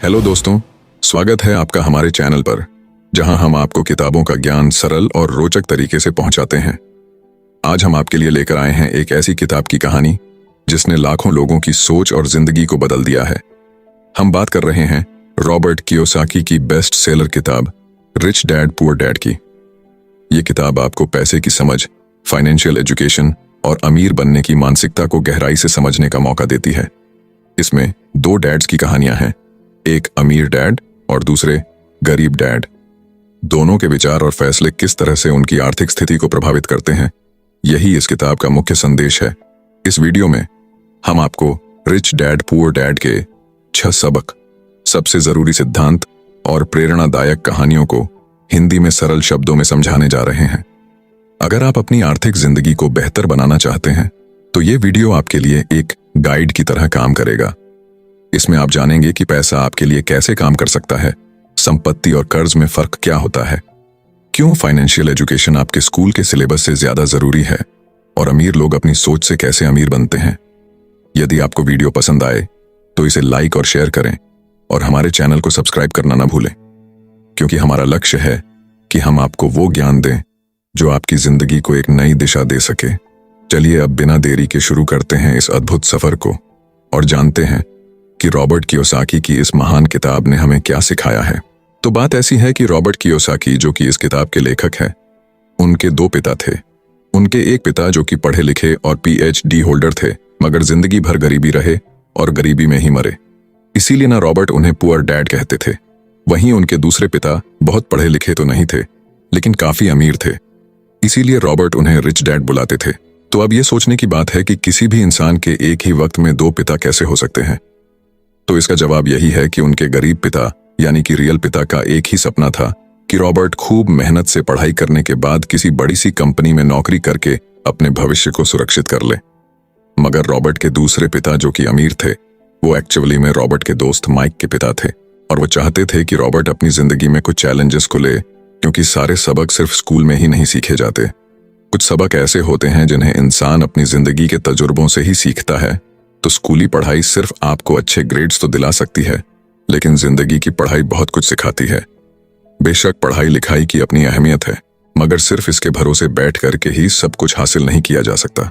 Hello दोस्तों, स्वागत है आपका हमारे चैनल पर, जहां हम आपको किताबों का ज्ञान सरल और रोचक तरीके से पहुंचाते हैं। आज हम आपके लिए लेकर आए हैं एक ऐसी किताब की कहानी जिसने लाखों लोगों की सोच और जिंदगी को बदल दिया है। हम बात कर रहे हैं रॉबर्ट कियोसाकी की बेस्ट सेलर किताब रिच डैड पुअर डैड की। ये किताब आपको पैसे की समझ, फाइनेंशियल एजुकेशन और अमीर बनने की मानसिकता को गहराई से समझने का मौका देती है। इसमें दो डैड्स की कहानियां हैं, एक अमीर डैड और दूसरे गरीब डैड। दोनों के विचार और फैसले किस तरह से उनकी आर्थिक स्थिति को प्रभावित करते हैं, यही इस किताब का मुख्य संदेश है। इस वीडियो में हम आपको रिच डैड पुअर डैड के 6 सबक, सबसे जरूरी सिद्धांत और प्रेरणादायक कहानियों को हिंदी में सरल शब्दों में समझाने जा रहे हैं। अगर आप अपनी आर्थिक जिंदगी को बेहतर बनाना चाहते हैं तो ये वीडियो आपके लिए एक गाइड की तरह काम करेगा। इसमें आप जानेंगे कि पैसा आपके लिए कैसे काम कर सकता है, संपत्ति और कर्ज में फर्क क्या होता है, क्यों फाइनेंशियल एजुकेशन आपके स्कूल के सिलेबस से ज्यादा जरूरी है और अमीर लोग अपनी सोच से कैसे अमीर बनते हैं। यदि आपको वीडियो पसंद आए तो इसे लाइक और शेयर करें और हमारे चैनल को सब्सक्राइब करना ना भूलें, क्योंकि हमारा लक्ष्य है कि हम आपको वो ज्ञान दें जो आपकी जिंदगी को एक नई दिशा दे सके। चलिए अब बिना देरी के शुरू करते हैं इस अद्भुत सफर को और जानते हैं कि रॉबर्ट कियोसाकी की इस महान किताब ने हमें क्या सिखाया है। तो बात ऐसी है कि रॉबर्ट कियोसाकी, जो कि इस किताब के लेखक हैं, उनके 2 पिता थे। उनके एक पिता जो कि पढ़े लिखे और PhD होल्डर थे, मगर जिंदगी भर गरीबी रहे और गरीबी में ही मरे। इसीलिए ना रॉबर्ट उन्हें पुअर डैड कहते थे। वहीं उनके दूसरे पिता बहुत पढ़े लिखे तो नहीं थे, लेकिन काफी अमीर थे, इसीलिए रॉबर्ट उन्हें रिच डैड बुलाते थे। तो अब यह सोचने की बात है कि किसी भी इंसान के एक ही वक्त में 2 पिता कैसे हो सकते हैं। तो इसका जवाब यही है कि उनके गरीब पिता यानी कि रियल पिता का एक ही सपना था कि रॉबर्ट खूब मेहनत से पढ़ाई करने के बाद किसी बड़ी सी कंपनी में नौकरी करके अपने भविष्य को सुरक्षित कर ले। मगर रॉबर्ट के दूसरे पिता जो कि अमीर थे, वो एक्चुअली में रॉबर्ट के दोस्त माइक के पिता थे और वो चाहते थे कि रॉबर्ट अपनी जिंदगी में कुछ चैलेंजेस को ले, क्योंकि सारे सबक सिर्फ स्कूल में ही नहीं सीखे जाते। कुछ सबक ऐसे होते हैं जिन्हें इंसान अपनी जिंदगी के तजुर्बों से ही सीखता है। तो स्कूली पढ़ाई सिर्फ आपको अच्छे ग्रेड्स तो दिला सकती है, लेकिन जिंदगी की पढ़ाई बहुत कुछ सिखाती है। बेशक पढ़ाई लिखाई की अपनी अहमियत है, मगर सिर्फ इसके भरोसे बैठ करके ही सब कुछ हासिल नहीं किया जा सकता।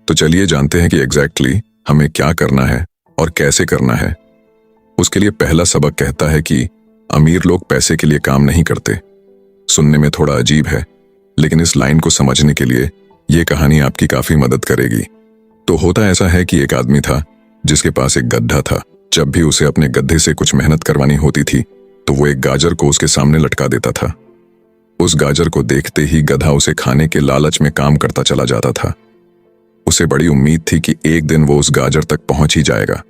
तो चलिए जानते हैं कि एग्जैक्टली हमें क्या करना है और कैसे करना है। उसके लिए पहला सबक कहता है कि अमीर लोग पैसे के लिए काम नहीं करते। सुनने में थोड़ा अजीब है, लेकिन इस लाइन को समझने के लिए यह कहानी आपकी काफी मदद करेगी। तो होता ऐसा है कि एक आदमी था जिसके पास एक गड्ढा था। जब भी उसे अपने गड्ढे से कुछ मेहनत करवानी होती थी तो वो एक गाजर को उसके सामने लटका देता था। उस गाजर को देखते ही गधा उसे खाने के लालच में काम करता चला जाता था। उसे बड़ी उम्मीद थी कि एक दिन वो उस गाजर तक पहुंच ही जाएगा।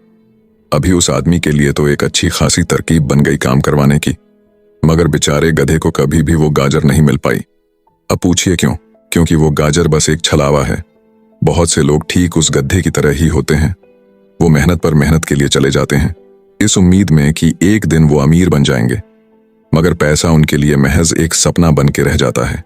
अभी उस आदमी के लिए तो एक अच्छी खासी तरकीब बन गई काम करवाने की, मगर बेचारे गधे को कभी भी वो गाजर नहीं मिल पाई। अब पूछिए क्यों? क्योंकि वो गाजर बस एक छलावा है। बहुत से लोग ठीक उस गधे की तरह ही होते हैं। वो मेहनत पर मेहनत के लिए चले जाते हैं, इस उम्मीद में कि एक दिन वो अमीर बन जाएंगे, मगर पैसा उनके लिए महज एक सपना बन के रह जाता है।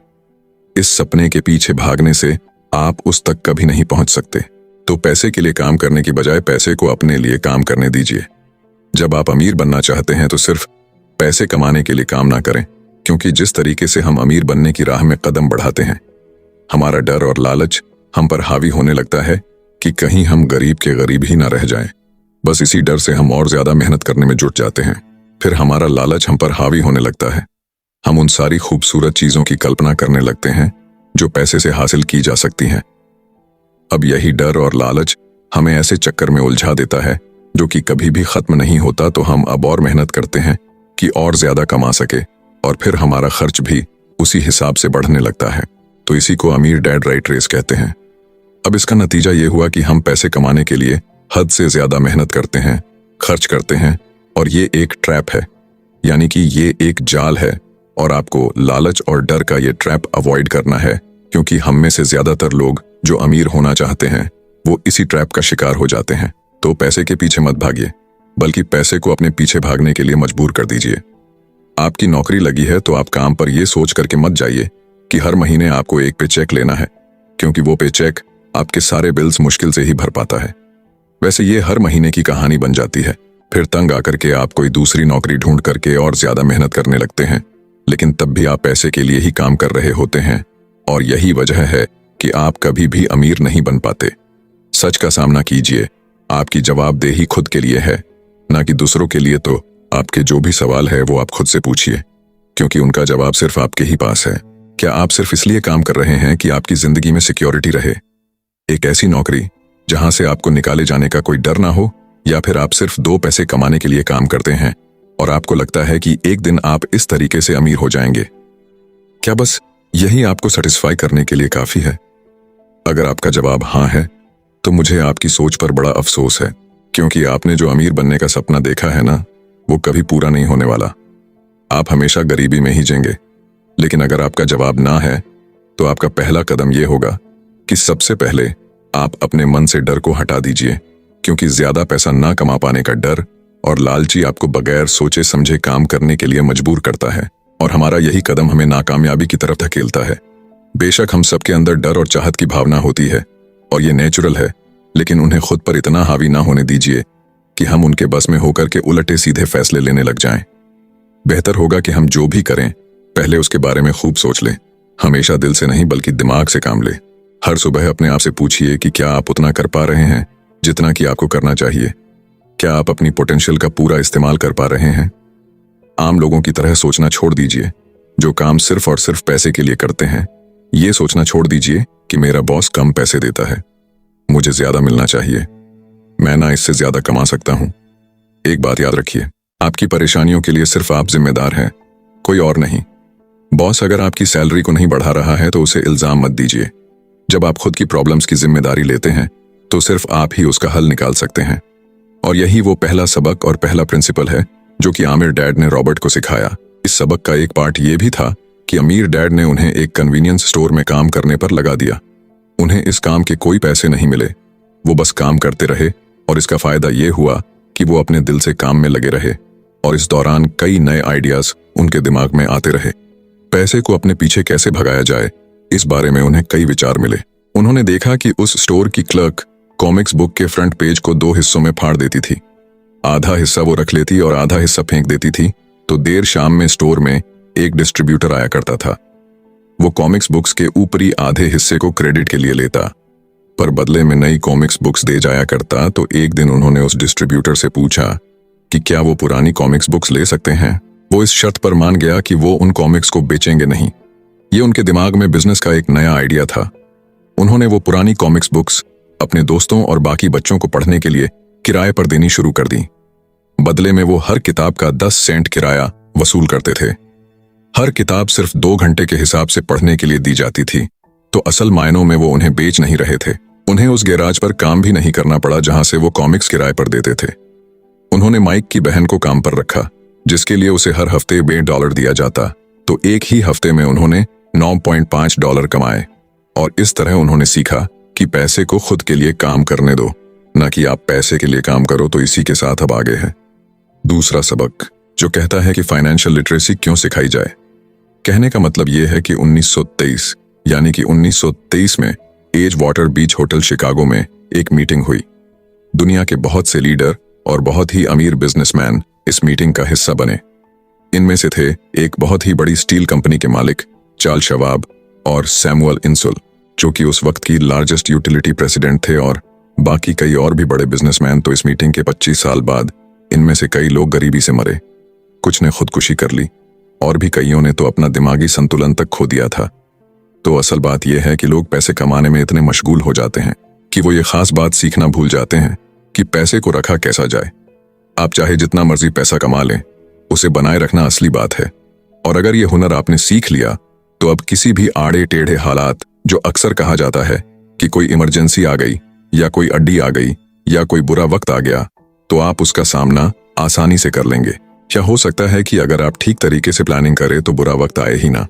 इस सपने के पीछे भागने से आप उस तक कभी नहीं पहुंच सकते। तो पैसे के लिए काम करने की बजाय पैसे को अपने लिए काम करने दीजिए। जब आप अमीर बनना चाहते हैं तो सिर्फ पैसे कमाने के लिए काम ना करें, क्योंकि जिस तरीके से हम अमीर बनने की राह में कदम बढ़ाते हैं, हमारा डर और लालच हम पर हावी होने लगता है कि कहीं हम गरीब के गरीब ही ना रह जाएं। बस इसी डर से हम और ज्यादा मेहनत करने में जुट जाते हैं। फिर हमारा लालच हम पर हावी होने लगता है। हम उन सारी खूबसूरत चीजों की कल्पना करने लगते हैं जो पैसे से हासिल की जा सकती हैं। अब यही डर और लालच हमें ऐसे चक्कर में उलझा देता है जो कि कभी भी खत्म नहीं होता। तो हम अब और मेहनत करते हैं कि और ज्यादा कमा सके, और फिर हमारा खर्च भी उसी हिसाब से बढ़ने लगता है। तो इसी को अमीर डैड राइट रेस कहते हैं। अब इसका नतीजा ये हुआ कि हम पैसे कमाने के लिए हद से ज्यादा मेहनत करते हैं, खर्च करते हैं, और ये एक ट्रैप है, यानी कि ये एक जाल है। और आपको लालच और डर का ये ट्रैप अवॉइड करना है, क्योंकि हम में से ज्यादातर लोग जो अमीर होना चाहते हैं वो इसी ट्रैप का शिकार हो जाते हैं। तो पैसे के पीछे मत भागिए, बल्कि पैसे को अपने पीछे भागने के लिए मजबूर कर दीजिए। आपकी नौकरी लगी है तो आप काम पर यह सोच करके मत जाइए कि हर महीने आपको एक पे चेक लेना है, क्योंकि वो पे चेक आपके सारे बिल्स मुश्किल से ही भर पाता है। वैसे ये हर महीने की कहानी बन जाती है, फिर तंग आकर के आप कोई दूसरी नौकरी ढूंढ करके और ज्यादा मेहनत करने लगते हैं, लेकिन तब भी आप पैसे के लिए ही काम कर रहे होते हैं और यही वजह है कि आप कभी भी अमीर नहीं बन पाते। सच का सामना कीजिए, आपकी जवाबदेही खुद के लिए है, ना कि दूसरों के लिए। तो आपके जो भी सवाल है वो आप खुद से पूछिए, क्योंकि उनका जवाब सिर्फ आपके ही पास है। क्या आप सिर्फ इसलिए काम कर रहे हैं कि आपकी जिंदगी में सिक्योरिटी रहे, एक ऐसी नौकरी जहां से आपको निकाले जाने का कोई डर ना हो, या फिर आप सिर्फ 2 पैसे कमाने के लिए काम करते हैं और आपको लगता है कि एक दिन आप इस तरीके से अमीर हो जाएंगे? क्या बस यही आपको सेटिस्फाई करने के लिए काफी है? अगर आपका जवाब हाँ है, तो मुझे आपकी सोच पर बड़ा अफसोस है, क्योंकि आपने जो अमीर बनने का सपना देखा है ना, वो कभी पूरा नहीं होने वाला। आप हमेशा गरीबी में ही जिएंगे। लेकिन अगर आपका जवाब ना है, तो आपका पहला कदम यह होगा कि सबसे पहले आप अपने मन से डर को हटा दीजिए, क्योंकि ज्यादा पैसा ना कमा पाने का डर और लालची आपको बगैर सोचे समझे काम करने के लिए मजबूर करता है, और हमारा यही कदम हमें नाकामयाबी की तरफ धकेलता है। बेशक हम सबके अंदर डर और चाहत की भावना होती है और ये नेचुरल है, लेकिन उन्हें खुद पर इतना हावी ना होने दीजिए कि हम उनके बस में होकर के उलटे सीधे फैसले लेने लग जाएं। बेहतर होगा कि हम जो भी करें पहले उसके बारे में खूब सोच लें, हमेशा दिल से नहीं बल्कि दिमाग से काम लें। हर सुबह अपने आप से पूछिए कि क्या आप उतना कर पा रहे हैं जितना कि आपको करना चाहिए? क्या आप अपनी पोटेंशियल का पूरा इस्तेमाल कर पा रहे हैं? आम लोगों की तरह सोचना छोड़ दीजिए, जो काम सिर्फ और सिर्फ पैसे के लिए करते हैं। ये सोचना छोड़ दीजिए कि मेरा बॉस कम पैसे देता है, मुझे ज्यादा मिलना चाहिए, मैं ना इससे ज्यादा कमा सकता हूं। एक बात याद रखिए, आपकी परेशानियों के लिए सिर्फ आप जिम्मेदार हैं, कोई और नहीं। बॉस अगर आपकी सैलरी को नहीं बढ़ा रहा है तो उसे इल्जाम मत दीजिए। जब आप खुद की प्रॉब्लम्स की जिम्मेदारी लेते हैं तो सिर्फ आप ही उसका हल निकाल सकते हैं। और यही वो पहला सबक और पहला प्रिंसिपल है जो कि आमिर डैड ने रॉबर्ट को सिखाया। इस सबक का एक पार्ट ये भी था कि अमीर डैड ने उन्हें एक कन्वीनियंस स्टोर में काम करने पर लगा दिया। उन्हें इस काम के कोई पैसे नहीं मिले, वो बस काम करते रहे, और इसका फायदा ये हुआ कि वो अपने दिल से काम में लगे रहे, और इस दौरान कई नए आइडियाज उनके दिमाग में आते रहे। पैसे को अपने पीछे कैसे भगाया जाए, इस बारे में उन्हें कई विचार मिले। उन्होंने देखा कि उस स्टोर की क्लर्क कॉमिक्स बुक के फ्रंट पेज को 2 हिस्सों में फाड़ देती थी। आधा हिस्सा वो रख लेती और आधा हिस्सा फेंक देती थी, तो देर शाम में स्टोर में एक डिस्ट्रीब्यूटर आया करता था। वो कॉमिक्स बुक्स के ऊपरी आधे हिस्से को क्रेडिट के लिए लेता, पर बदले में नई कॉमिक्स बुक्स दे जाया करता। तो एक दिन उन्होंने उस डिस्ट्रीब्यूटर से पूछा कि क्या वो पुरानी कॉमिक्स बुक्स ले सकते हैं। वो इस शर्त पर मान गया कि वो उन कॉमिक्स को बेचेंगे नहीं। ये उनके दिमाग में बिजनेस का एक नया आइडिया था। उन्होंने वो पुरानी कॉमिक्स बुक्स अपने दोस्तों और बाकी बच्चों को पढ़ने के लिए किराए पर देनी शुरू कर दी। बदले में वो हर किताब का 10 सेंट किराया वसूल करते थे। हर किताब सिर्फ 2 घंटे के हिसाब से पढ़ने के लिए दी जाती थी, तो असल मायनों में वो उन्हें बेच नहीं रहे थे। उन्हें उस गैराज पर काम भी नहीं करना पड़ा जहां से वो कॉमिक्स किराए पर देते थे। उन्होंने माइक की बहन को काम पर रखा, जिसके लिए उसे हर हफ्ते $2 दिया जाता, तो एक ही हफ्ते में उन्होंने $9.5 कमाए। और इस तरह उन्होंने सीखा कि पैसे को खुद के लिए काम करने दो, ना कि आप पैसे के लिए काम करो। तो इसी के साथ अब आगे है दूसरा सबक, जो कहता है कि फाइनेंशियल लिटरेसी क्यों सिखाई जाए। कहने का मतलब यह है कि 1923 यानी कि 1923 में एज वाटर बीच होटल शिकागो में एक मीटिंग हुई। दुनिया के बहुत से लीडर और बहुत ही अमीर बिजनेसमैन इस मीटिंग का हिस्सा बने। इनमें से थे एक बहुत ही बड़ी स्टील कंपनी के मालिक चार्ल्स शवाब और सैमुअल इंसुल, जो कि उस वक्त की लार्जेस्ट यूटिलिटी प्रेसिडेंट थे, और बाकी कई और भी बड़े बिजनेसमैन। तो इस मीटिंग के 25 साल बाद इनमें से कई लोग गरीबी से मरे, कुछ ने खुदकुशी कर ली, और भी कईयों ने तो अपना दिमागी संतुलन तक खो दिया था। तो असल बात यह है कि लोग पैसे कमाने में इतने मशगूल हो जाते हैं कि वो ये खास बात सीखना भूल जाते हैं कि पैसे को रखा कैसा जाए। आप चाहे जितना मर्जी पैसा कमा लें, उसे बनाए रखना असली बात है। और अगर ये हुनर आपने सीख लिया, तो अब किसी भी आड़े टेढ़े हालात, जो अक्सर कहा जाता है कि कोई इमरजेंसी आ गई या कोई अड्डी आ गई या कोई बुरा वक्त आ गया, तो आप उसका सामना आसानी से कर लेंगे। क्या हो सकता है कि अगर आप ठीक तरीके से प्लानिंग करें तो बुरा वक्त आए ही ना।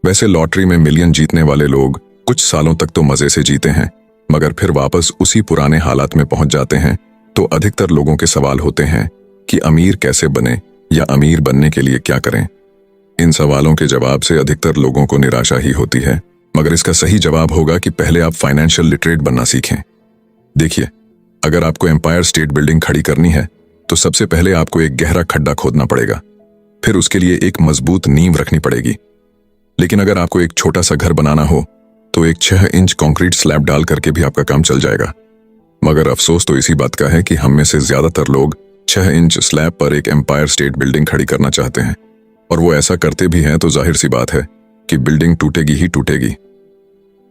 वैसे लॉटरी में मिलियन जीतने वाले लोग कुछ सालों तक तो मजे से जीते हैं, मगर फिर वापस उसी पुराने हालात में पहुंच जाते हैं। तो अधिकतर लोगों के सवाल होते हैं कि अमीर कैसे बने या अमीर बनने के लिए क्या करें। इन सवालों के जवाब से अधिकतर लोगों को निराशा ही होती है, मगर इसका सही जवाब होगा कि पहले आप फाइनेंशियल लिटरेट बनना सीखें। देखिए, अगर आपको एम्पायर स्टेट बिल्डिंग खड़ी करनी है तो सबसे पहले आपको एक गहरा खड्डा खोदना पड़ेगा, फिर उसके लिए एक मजबूत नींव रखनी पड़ेगी। लेकिन अगर आपको एक छोटा सा घर बनाना हो तो एक 6 इंच कंक्रीट स्लैब डाल करके भी आपका काम चल जाएगा। मगर अफसोस तो इसी बात का है कि हम में से ज्यादातर लोग 6 इंच स्लैब पर एक एम्पायर स्टेट बिल्डिंग खड़ी करना चाहते हैं, और वो ऐसा करते भी हैं तो जाहिर सी बात है कि बिल्डिंग टूटेगी ही टूटेगी।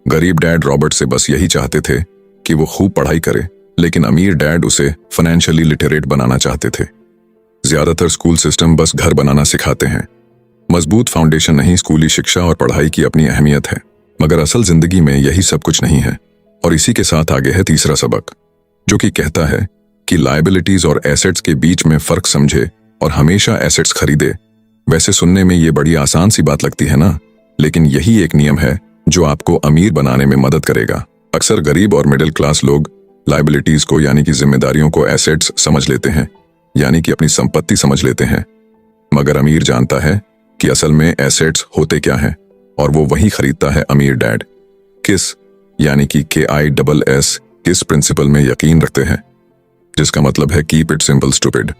गरीब डैड रॉबर्ट से बस यही चाहते थे कि वो खूब पढ़ाई करे, लेकिन अमीर डैड उसे फाइनेंशियली लिटरेट बनाना चाहते थे। ज्यादातर स्कूल सिस्टम बस घर बनाना सिखाते हैं, मजबूत फाउंडेशन नहीं। स्कूली शिक्षा और पढ़ाई की अपनी अहमियत है, मगर असल जिंदगी में यही सब कुछ नहीं है। और इसी के साथ आगे है तीसरा सबक, जो कि कहता है कि लायबिलिटीज और एसेट्स के बीच में फर्क समझे और हमेशा एसेट्स खरीदे। वैसे सुनने में ये बड़ी आसान सी बात लगती है ना, लेकिन यही एक नियम है जो आपको अमीर बनाने में मदद करेगा। अक्सर गरीब और मिडिल क्लास लोग लायबिलिटीज को यानी कि जिम्मेदारियों को एसेट्स समझ लेते हैं, यानी कि अपनी संपत्ति समझ लेते हैं। मगर अमीर जानता है कि असल में एसेट्स होते क्या हैं, और वो वही खरीदता है अमीर डैड। किस यानी कि KISS किस प्रिंसिपल में यकीन रखते हैं, जिसका मतलब है कीप इट सिंपल स्टूपिड।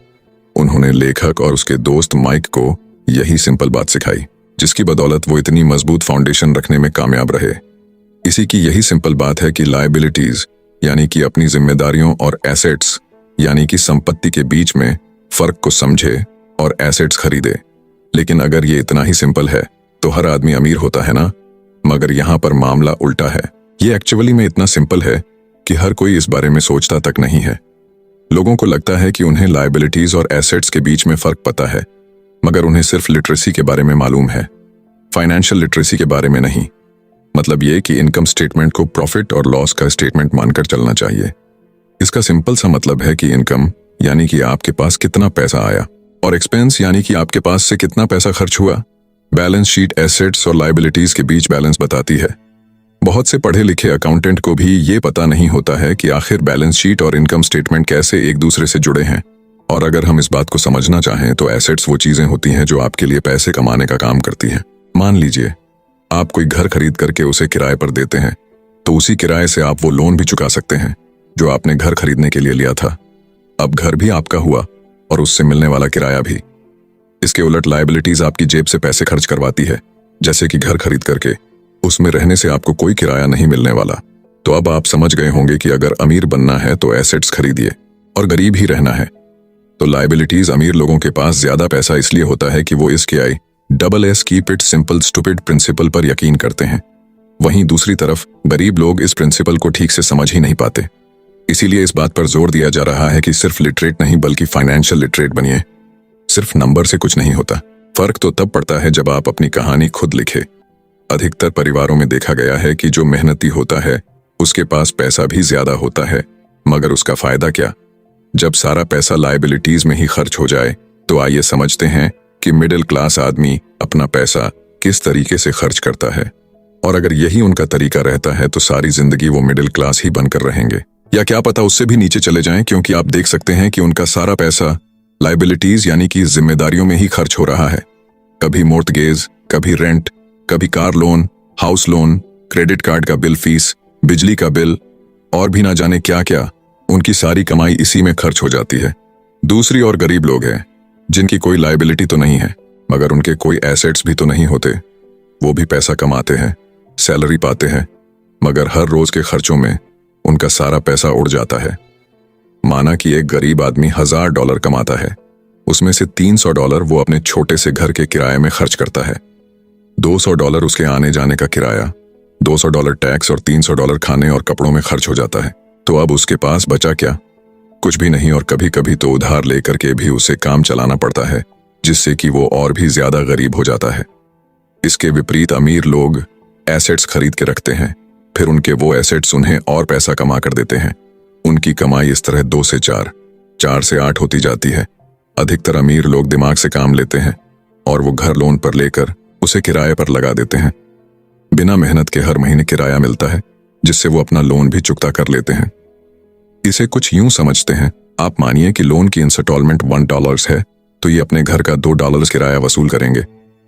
उन्होंने लेखक और उसके दोस्त माइक को यही सिंपल बात सिखाई, जिसकी बदौलत वो इतनी मजबूत फाउंडेशन रखने में कामयाब रहे। इसी की यही सिंपल बात है कि लायबिलिटीज यानी कि अपनी जिम्मेदारियों और एसेट्स यानी कि संपत्ति के बीच में फर्क को समझे और एसेट्स खरीदे। लेकिन अगर ये इतना ही सिंपल है तो हर आदमी अमीर होता है ना। मगर यहाँ पर मामला उल्टा है। ये एक्चुअली में इतना सिंपल है कि हर कोई इस बारे में सोचता तक नहीं है। लोगों को लगता है कि उन्हें लायबिलिटीज और एसेट्स के बीच में फर्क पता है, मगर उन्हें सिर्फ लिटरेसी के बारे में मालूम है, फाइनेंशियल लिटरेसी के बारे में नहीं। मतलब ये कि इनकम स्टेटमेंट को प्रॉफिट और लॉस का स्टेटमेंट मानकर चलना चाहिए। इसका सिंपल सा मतलब है कि इनकम यानी कि आपके पास कितना पैसा आया, और एक्सपेंस यानी कि आपके पास से कितना पैसा खर्च हुआ। बैलेंस शीट एसेट्स और लायबिलिटीज के बीच बैलेंस बताती है। बहुत से पढ़े लिखे अकाउंटेंट को भी ये पता नहीं होता है कि आखिर बैलेंस शीट और इनकम स्टेटमेंट कैसे एक दूसरे से जुड़े हैं। और अगर हम इस बात को समझना चाहें तो एसेट्स वो चीजें होती हैं जो आपके लिए पैसे कमाने का काम करती हैं। मान लीजिए आप कोई घर खरीद करके उसे किराए पर देते हैं, तो उसी किराए से आप वो लोन भी चुका सकते हैं जो आपने घर खरीदने के लिए लिया था। अब घर भी आपका हुआ और उससे मिलने वाला किराया भी। इसके उलट लायबिलिटीज आपकी जेब से पैसे खर्च करवाती है, जैसे कि घर खरीद करके उसमें रहने से आपको कोई किराया नहीं मिलने वाला। तो अब आप समझ गए होंगे कि अगर अमीर बनना है तो एसेट्स खरीदिए, और गरीब ही रहना है तो लायबिलिटीज। अमीर लोगों के पास ज्यादा पैसा इसलिए होता है कि वो इस KISS keep it simple stupid principle पर यकीन करते हैं। वहीं दूसरी तरफ गरीब लोग इस प्रिंसिपल को ठीक से समझ ही नहीं पाते। इसीलिए इस बात पर जोर दिया जा रहा है कि सिर्फ लिटरेट नहीं बल्कि फाइनेंशियल लिटरेट बनिए। सिर्फ नंबर से कुछ नहीं होता। फर्क तो तब पड़ता है जब आप अपनी कहानी खुद लिखे। अधिकतर परिवारों में देखा गया है कि जो मेहनती होता है उसके पास पैसा भी ज्यादा होता है, मगर उसका फायदा क्या? जब सारा पैसा लायबिलिटीज में ही खर्च हो जाए तो आइए समझते हैं कि मिडिल क्लास आदमी अपना पैसा किस तरीके से खर्च करता है। और अगर यही उनका तरीका रहता है तो सारी जिंदगी वो मिडिल क्लास ही बनकर रहेंगे, या क्या पता उससे भी नीचे चले जाएं, क्योंकि आप देख सकते हैं कि उनका सारा पैसा लायबिलिटीज यानी कि जिम्मेदारियों में ही खर्च हो रहा है। कभी मोर्टगेज, कभी रेंट, कभी car loan, house loan, credit card का बिल, फीस, बिजली का बिल और भी ना जाने क्या क्या। उनकी सारी कमाई इसी में खर्च हो जाती है। दूसरी ओर गरीब लोग हैं जिनकी कोई लायबिलिटी तो नहीं है, मगर उनके कोई एसेट्स भी तो नहीं होते। वो भी पैसा कमाते हैं, सैलरी पाते हैं, मगर हर रोज के खर्चों में उनका सारा पैसा उड़ जाता है। माना कि एक गरीब आदमी $1000 कमाता है, उसमें से $300 वो अपने छोटे से घर के किराए में खर्च करता है, $200 उसके आने जाने का किराया, $200 टैक्स और $300 खाने और कपड़ों में खर्च हो जाता है। तो अब उसके पास बचा क्या? कुछ भी नहीं। और कभी कभी तो उधार लेकर के भी उसे काम चलाना पड़ता है, जिससे कि वो और भी ज्यादा गरीब हो जाता है। इसके विपरीत अमीर लोग एसेट्स खरीद के रखते हैं, फिर उनके वो एसेट्स उन्हें और पैसा कमा कर देते हैं। उनकी कमाई इस तरह 2 से 4, 4 से 8 होती जाती है। अधिकतर अमीर लोग दिमाग से काम लेते हैं और वो घर लोन पर लेकर उसे किराए पर लगा देते हैं। बिना मेहनत के हर महीने किराया मिलता है, जिससे वो अपना लोन भी चुकता कर लेते हैं। इसे कुछ यूं समझते हैं, आप मानिए कि लोन की इंस्टॉलमेंट $1 है, तो ये अपने घर का $2 किराया वसूल करेंगे,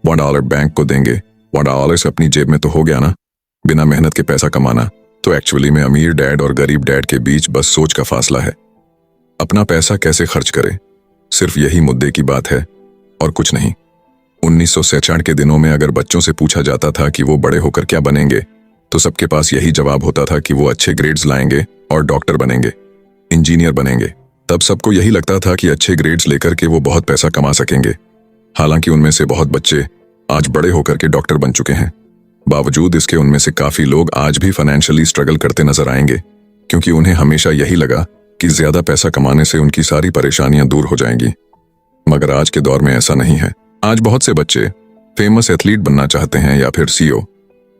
$1 बैंक को देंगे, $1 अपनी जेब में तो हो गया ना। बिना मेहनत के पैसा कमाना तो एक्चुअली में अमीर डैड और गरीब डैड के बीच बस सोच का फासला है। अपना पैसा कैसे खर्च करें सिर्फ यही मुद्दे की बात है और कुछ नहीं। 1966 के दिनों में अगर बच्चों से पूछा जाता था कि वो बड़े होकर क्या बनेंगे, तो सबके पास यही जवाब होता था कि वो अच्छे ग्रेड्स लाएंगे और डॉक्टर बनेंगे, इंजीनियर बनेंगे। तब सबको यही लगता था कि अच्छे ग्रेड्स लेकर के वो बहुत पैसा कमा सकेंगे। हालांकि उनमें से बहुत बच्चे आज बड़े होकर के डॉक्टर बन चुके हैं। बावजूद इसके उनमें से काफी लोग आज भी फाइनेंशियली स्ट्रगल करते नजर आएंगे, क्योंकि उन्हें हमेशा यही लगा कि ज्यादा पैसा कमाने से उनकी सारी परेशानियां दूर हो जाएंगी। मगर आज के दौर में ऐसा नहीं है। आज बहुत से बच्चे फेमस एथलीट बनना चाहते हैं, या फिर सीईओ,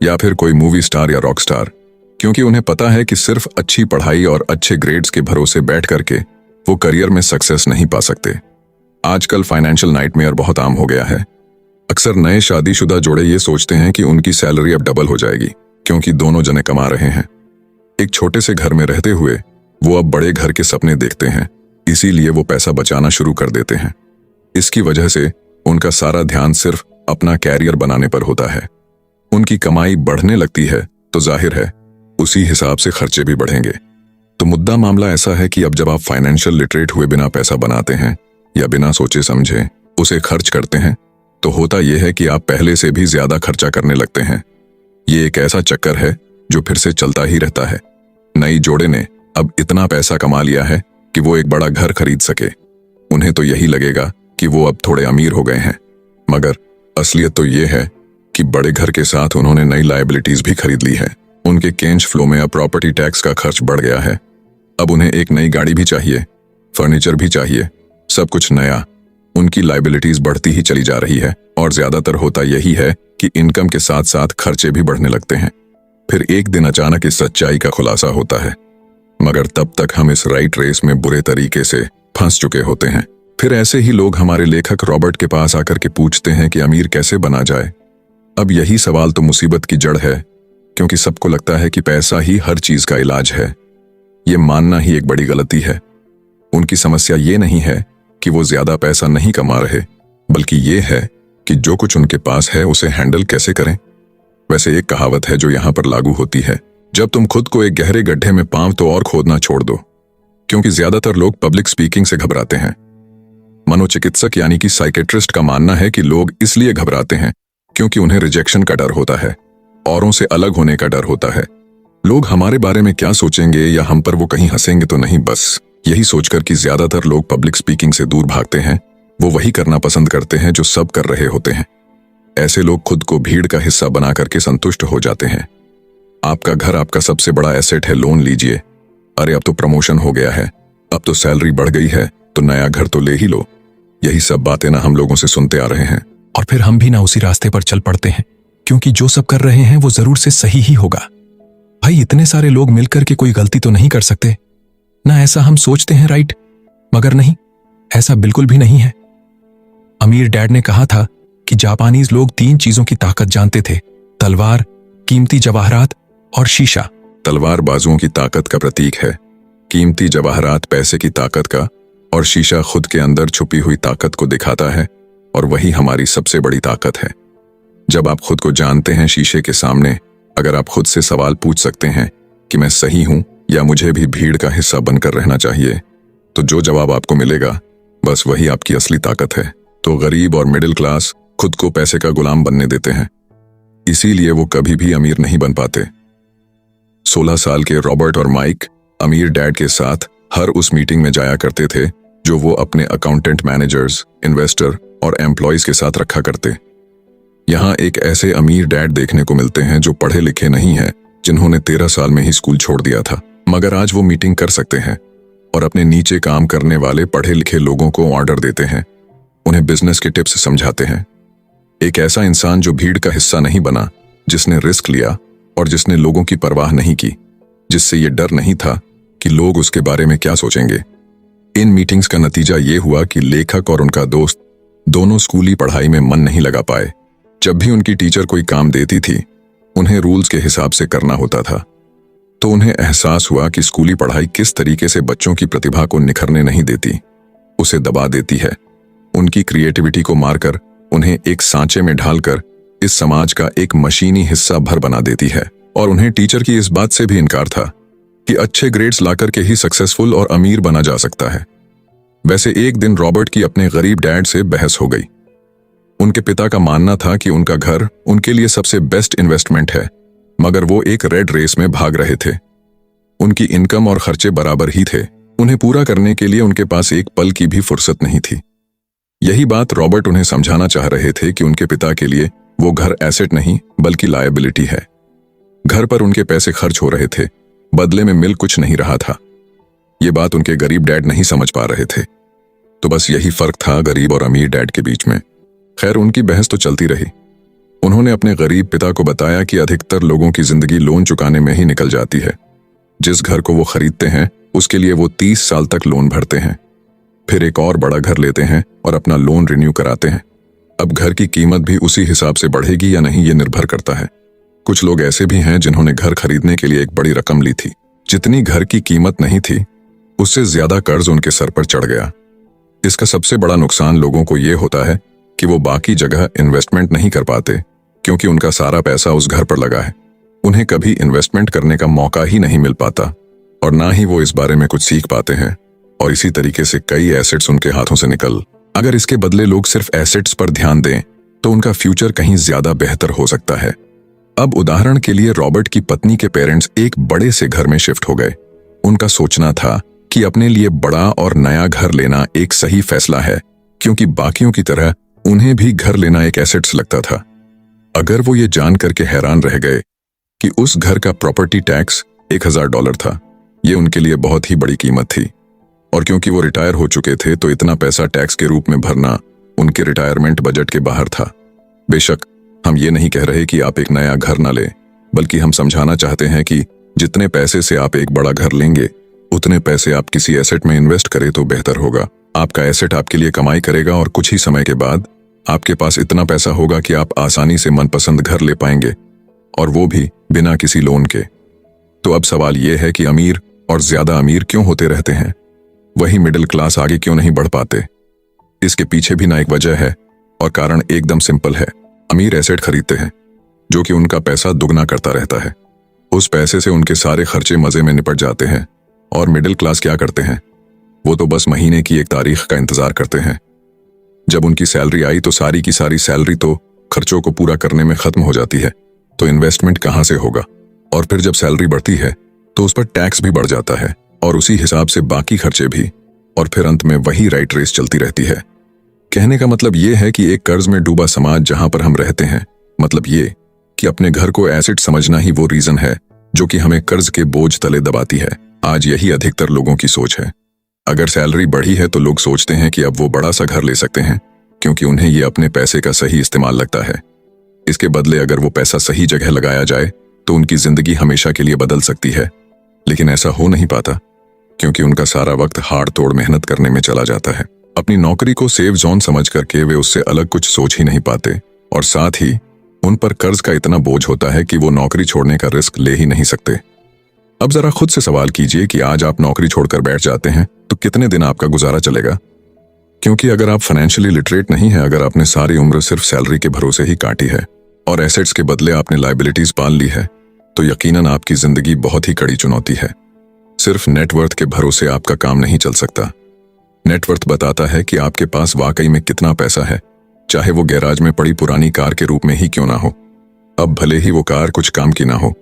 या फिर कोई मूवी स्टार या रॉक स्टार, क्योंकि उन्हें पता है कि सिर्फ अच्छी पढ़ाई और अच्छे ग्रेड्स के भरोसे बैठ करके वो करियर में सक्सेस नहीं पा सकते। आजकल फाइनेंशियल नाइटमेयर बहुत आम हो गया है। अक्सर नए शादीशुदा जोड़े ये सोचते हैं कि उनकी सैलरी अब डबल हो जाएगी, क्योंकि दोनों जने कमा रहे हैं। एक छोटे से घर में रहते हुए वो अब बड़े घर के सपने देखते हैं, इसीलिए वो पैसा बचाना शुरू कर देते हैं। इसकी वजह से उनका सारा ध्यान सिर्फ अपना कैरियर बनाने पर होता है। उनकी कमाई बढ़ने लगती है तो जाहिर है उसी हिसाब से खर्चे भी बढ़ेंगे। तो मुद्दा मामला ऐसा है कि अब जब आप फाइनेंशियल लिटरेट हुए बिना पैसा बनाते हैं या बिना सोचे समझे उसे खर्च करते हैं, तो होता यह है कि आप पहले से भी ज्यादा खर्चा करने लगते हैं। ये एक ऐसा चक्कर है जो फिर से चलता ही रहता है। नई जोड़े ने अब इतना पैसा कमा लिया है कि वो एक बड़ा घर खरीद सके। उन्हें तो यही लगेगा कि वो अब थोड़े अमीर हो गए हैं, मगर असलियत तो ये है कि बड़े घर के साथ उन्होंने नई लायबिलिटीज भी खरीद ली है। उनके कैश फ्लो में अब प्रॉपर्टी टैक्स का खर्च बढ़ गया है। अब उन्हें एक नई गाड़ी भी चाहिए, फर्नीचर भी चाहिए, सब कुछ नया। उनकी लायबिलिटीज बढ़ती ही चली जा रही है, और ज्यादातर होता यही है कि इनकम के साथ साथ खर्चे भी बढ़ने लगते हैं। फिर एक दिन अचानक इस सच्चाई का खुलासा होता है, मगर तब तक हम इस राइट रेस में बुरे तरीके से फंस चुके होते हैं। फिर ऐसे ही लोग हमारे लेखक रॉबर्ट के पास आकर के पूछते हैं कि अमीर कैसे बना जाए। अब यही सवाल तो मुसीबत की जड़ है, क्योंकि सबको लगता है कि पैसा ही हर चीज का इलाज है। ये मानना ही एक बड़ी गलती है। उनकी समस्या ये नहीं है कि वो ज्यादा पैसा नहीं कमा रहे, बल्कि ये है कि जो कुछ उनके पास है उसे हैंडल कैसे करें। वैसे एक कहावत है जो यहाँ पर लागू होती है, जब तुम खुद को एक गहरे गड्ढे में पांव तो और खोदना छोड़ दो। क्योंकि ज्यादातर लोग पब्लिक स्पीकिंग से घबराते हैं। मनोचिकित्सक यानी कि साइकेट्रिस्ट का मानना है कि लोग इसलिए घबराते हैं क्योंकि उन्हें रिजेक्शन का डर होता है, औरों से अलग होने का डर होता है। लोग हमारे बारे में क्या सोचेंगे, या हम पर वो कहीं हंसेंगे तो नहीं, बस यही सोचकर कि ज्यादातर लोग पब्लिक स्पीकिंग से दूर भागते हैं। वो वही करना पसंद करते हैं जो सब कर रहे होते हैं। ऐसे लोग खुद को भीड़ का हिस्सा बना करके संतुष्ट हो जाते हैं। आपका घर आपका सबसे बड़ा एसेट है, लोन लीजिए। अरे अब तो प्रमोशन हो गया है, अब तो सैलरी बढ़ गई है, तो नया घर तो ले ही लो। यही सब बातें ना हम लोगों से सुनते आ रहे हैं, और फिर हम भी ना उसी रास्ते पर चल पड़ते हैं, क्योंकि जो सब कर रहे हैं वो जरूर से सही ही होगा। भाई इतने सारे लोग मिलकर के कोई गलती तो नहीं कर सकते ना, ऐसा हम सोचते हैं, राइट? मगर नहीं, ऐसा बिल्कुल भी नहीं है। अमीर डैड ने कहा था कि जापानीज लोग 3 चीजों की ताकत जानते थे, तलवार, कीमती जवाहरात और शीशा। तलवार बाजुओं की ताकत का प्रतीक है, कीमती जवाहरात पैसे की ताकत का, और शीशा खुद के अंदर छुपी हुई ताकत को दिखाता है, और वही हमारी सबसे बड़ी ताकत है। जब आप खुद को जानते हैं शीशे के सामने, अगर आप खुद से सवाल पूछ सकते हैं कि मैं सही हूं या मुझे भी भीड़ का हिस्सा बनकर रहना चाहिए, तो जो जवाब आपको मिलेगा बस वही आपकी असली ताकत है। तो गरीब और मिडिल क्लास खुद को पैसे का गुलाम बनने देते हैं, इसीलिए वो कभी भी अमीर नहीं बन पाते। 16 साल के रॉबर्ट और माइक अमीर डैड के साथ हर उस मीटिंग में जाया करते थे जो वो अपने अकाउंटेंट, मैनेजर्स, इन्वेस्टर और एम्प्लॉयज के साथ रखा करते। यहाँ एक ऐसे अमीर डैड देखने को मिलते हैं जो पढ़े लिखे नहीं हैं, जिन्होंने 13 साल में ही स्कूल छोड़ दिया था, मगर आज वो मीटिंग कर सकते हैं और अपने नीचे काम करने वाले पढ़े लिखे लोगों को ऑर्डर देते हैं, उन्हें बिजनेस के टिप्स समझाते हैं। एक ऐसा इंसान जो भीड़ का हिस्सा नहीं बना, जिसने रिस्क लिया और जिसने लोगों की परवाह नहीं की, जिससे ये डर नहीं था कि लोग उसके बारे में क्या सोचेंगे। इन मीटिंग्स का नतीजा ये हुआ कि लेखक और उनका दोस्त दोनों स्कूली पढ़ाई में मन नहीं लगा पाए। जब भी उनकी टीचर कोई काम देती थी, उन्हें रूल्स के हिसाब से करना होता था, तो उन्हें एहसास हुआ कि स्कूली पढ़ाई किस तरीके से बच्चों की प्रतिभा को निखरने नहीं देती, उसे दबा देती है। उनकी क्रिएटिविटी को मारकर उन्हें एक सांचे में ढालकर इस समाज का एक मशीनी हिस्सा भर बना देती है। और उन्हें टीचर की इस बात से भी इनकार था कि अच्छे ग्रेड्स लाकर के ही सक्सेसफुल और अमीर बना जा सकता है। वैसे एक दिन रॉबर्ट की अपने गरीब डैड से बहस हो गई। उनके पिता का मानना था कि उनका घर उनके लिए सबसे बेस्ट इन्वेस्टमेंट है, मगर वो एक रेड रेस में भाग रहे थे। उनकी इनकम और खर्चे बराबर ही थे। उन्हें पूरा करने के लिए उनके पास एक पल की भी फुर्सत नहीं थी। यही बात रॉबर्ट उन्हें समझाना चाह रहे थे कि उनके पिता के लिए वो घर एसेट नहीं बल्कि लायबिलिटी है। घर पर उनके पैसे खर्च हो रहे थे, बदले में मिल कुछ नहीं रहा था। ये बात उनके गरीब डैड नहीं समझ पा रहे थे। तो बस यही फर्क था गरीब और अमीर डैड के बीच में। खैर, उनकी बहस तो चलती रही। उन्होंने अपने गरीब पिता को बताया कि अधिकतर लोगों की जिंदगी लोन चुकाने में ही निकल जाती है। जिस घर को वो खरीदते हैं उसके लिए वो 30 साल तक लोन भरते हैं, फिर एक और बड़ा घर लेते हैं और अपना लोन रिन्यू कराते हैं। अब घर की कीमत भी उसी हिसाब से बढ़ेगी या नहीं, ये निर्भर करता है। कुछ लोग ऐसे भी हैं जिन्होंने घर खरीदने के लिए एक बड़ी रकम ली थी। जितनी घर की कीमत नहीं थी, उससे ज्यादा कर्ज उनके सर पर चढ़ गया। इसका सबसे बड़ा नुकसान लोगों को ये होता है कि वो बाकी जगह इन्वेस्टमेंट नहीं कर पाते, क्योंकि उनका सारा पैसा उस घर पर लगा है। उन्हें कभी इन्वेस्टमेंट करने का मौका ही नहीं मिल पाता और ना ही वो इस बारे में कुछ सीख पाते हैं, और इसी तरीके से कई एसेट्स उनके हाथों से निकल। अगर इसके बदले लोग सिर्फ एसेट्स पर ध्यान दें तो उनका फ्यूचर कहीं ज्यादा बेहतर हो सकता है। अब उदाहरण के लिए रॉबर्ट की पत्नी के पेरेंट्स एक बड़े से घर में शिफ्ट हो गए। उनका सोचना था कि अपने लिए बड़ा और नया घर लेना एक सही फैसला है, क्योंकि बाकियों की तरह उन्हें भी घर लेना एक एसेट्स लगता था। अगर वो ये जान करके हैरान रह गए कि उस घर का प्रॉपर्टी टैक्स $1000 था, ये उनके लिए बहुत ही बड़ी कीमत थी। और क्योंकि वो रिटायर हो चुके थे तो इतना पैसा टैक्स के रूप में भरना उनके रिटायरमेंट बजट के बाहर था। बेशक हम ये नहीं कह रहे कि आप एक नया घर ना लें, बल्कि हम समझाना चाहते हैं कि जितने पैसे से आप एक बड़ा घर लेंगे, उतने पैसे आप किसी एसेट में इन्वेस्ट करें तो बेहतर होगा। आपका एसेट आपके लिए कमाई करेगा और कुछ ही समय के बाद आपके पास इतना पैसा होगा कि आप आसानी से मनपसंद घर ले पाएंगे, और वो भी बिना किसी लोन के। तो अब सवाल ये है कि अमीर और ज्यादा अमीर क्यों होते रहते हैं, वही मिडिल क्लास आगे क्यों नहीं बढ़ पाते? इसके पीछे भी ना एक वजह है, और कारण एकदम सिंपल है। अमीर एसेट खरीदते हैं जो कि उनका पैसा दुगना करता रहता है। उस पैसे से उनके सारे खर्चे मजे में निपट जाते हैं। और मिडिल क्लास क्या करते हैं? वो तो बस महीने की एक तारीख का इंतजार करते हैं। जब उनकी सैलरी आई तो सारी की सारी सैलरी तो खर्चों को पूरा करने में खत्म हो जाती है, तो इन्वेस्टमेंट कहां से होगा? और फिर जब सैलरी बढ़ती है तो उस पर टैक्स भी बढ़ जाता है, और उसी हिसाब से बाकी खर्चे भी, और फिर अंत में वही राइट रेस चलती रहती है। कहने का मतलब ये है कि एक कर्ज में डूबा समाज जहां पर हम रहते हैं, मतलब ये कि अपने घर को एसेट समझना ही वो रीजन है जो कि हमें कर्ज के बोझ तले दबाती है। आज यही अधिकतर लोगों की सोच है। अगर सैलरी बढ़ी है तो लोग सोचते हैं कि अब वो बड़ा सा घर ले सकते हैं, क्योंकि उन्हें ये अपने पैसे का सही इस्तेमाल लगता है। इसके बदले अगर वो पैसा सही जगह लगाया जाए तो उनकी जिंदगी हमेशा के लिए बदल सकती है। लेकिन ऐसा हो नहीं पाता, क्योंकि उनका सारा वक्त हाड़ तोड़ मेहनत करने में चला जाता है। अपनी नौकरी को सेफ जोन समझ करके वे उससे अलग कुछ सोच ही नहीं पाते, और साथ ही उन पर कर्ज का इतना बोझ होता है कि वो नौकरी छोड़ने का रिस्क ले ही नहीं सकते। अब जरा खुद से सवाल कीजिए कि आज आप नौकरी छोड़कर बैठ जाते हैं तो कितने दिन आपका गुजारा चलेगा? क्योंकि अगर आप फाइनेंशियली लिटरेट नहीं है, अगर आपने सारी उम्र सिर्फ सैलरी के भरोसे ही काटी है और एसेट्स के बदले आपने लायबिलिटीज पाल ली है, तो यकीनन आपकी जिंदगी बहुत ही कड़ी चुनौती है। सिर्फ नेटवर्थ के भरोसे आपका काम नहीं चल सकता। नेटवर्थ बताता है कि आपके पास वाकई में कितना पैसा है, चाहे वो गैराज में पड़ी पुरानी कार के रूप में ही क्यों ना हो। अब भले ही वो कार कुछ काम की ना हो,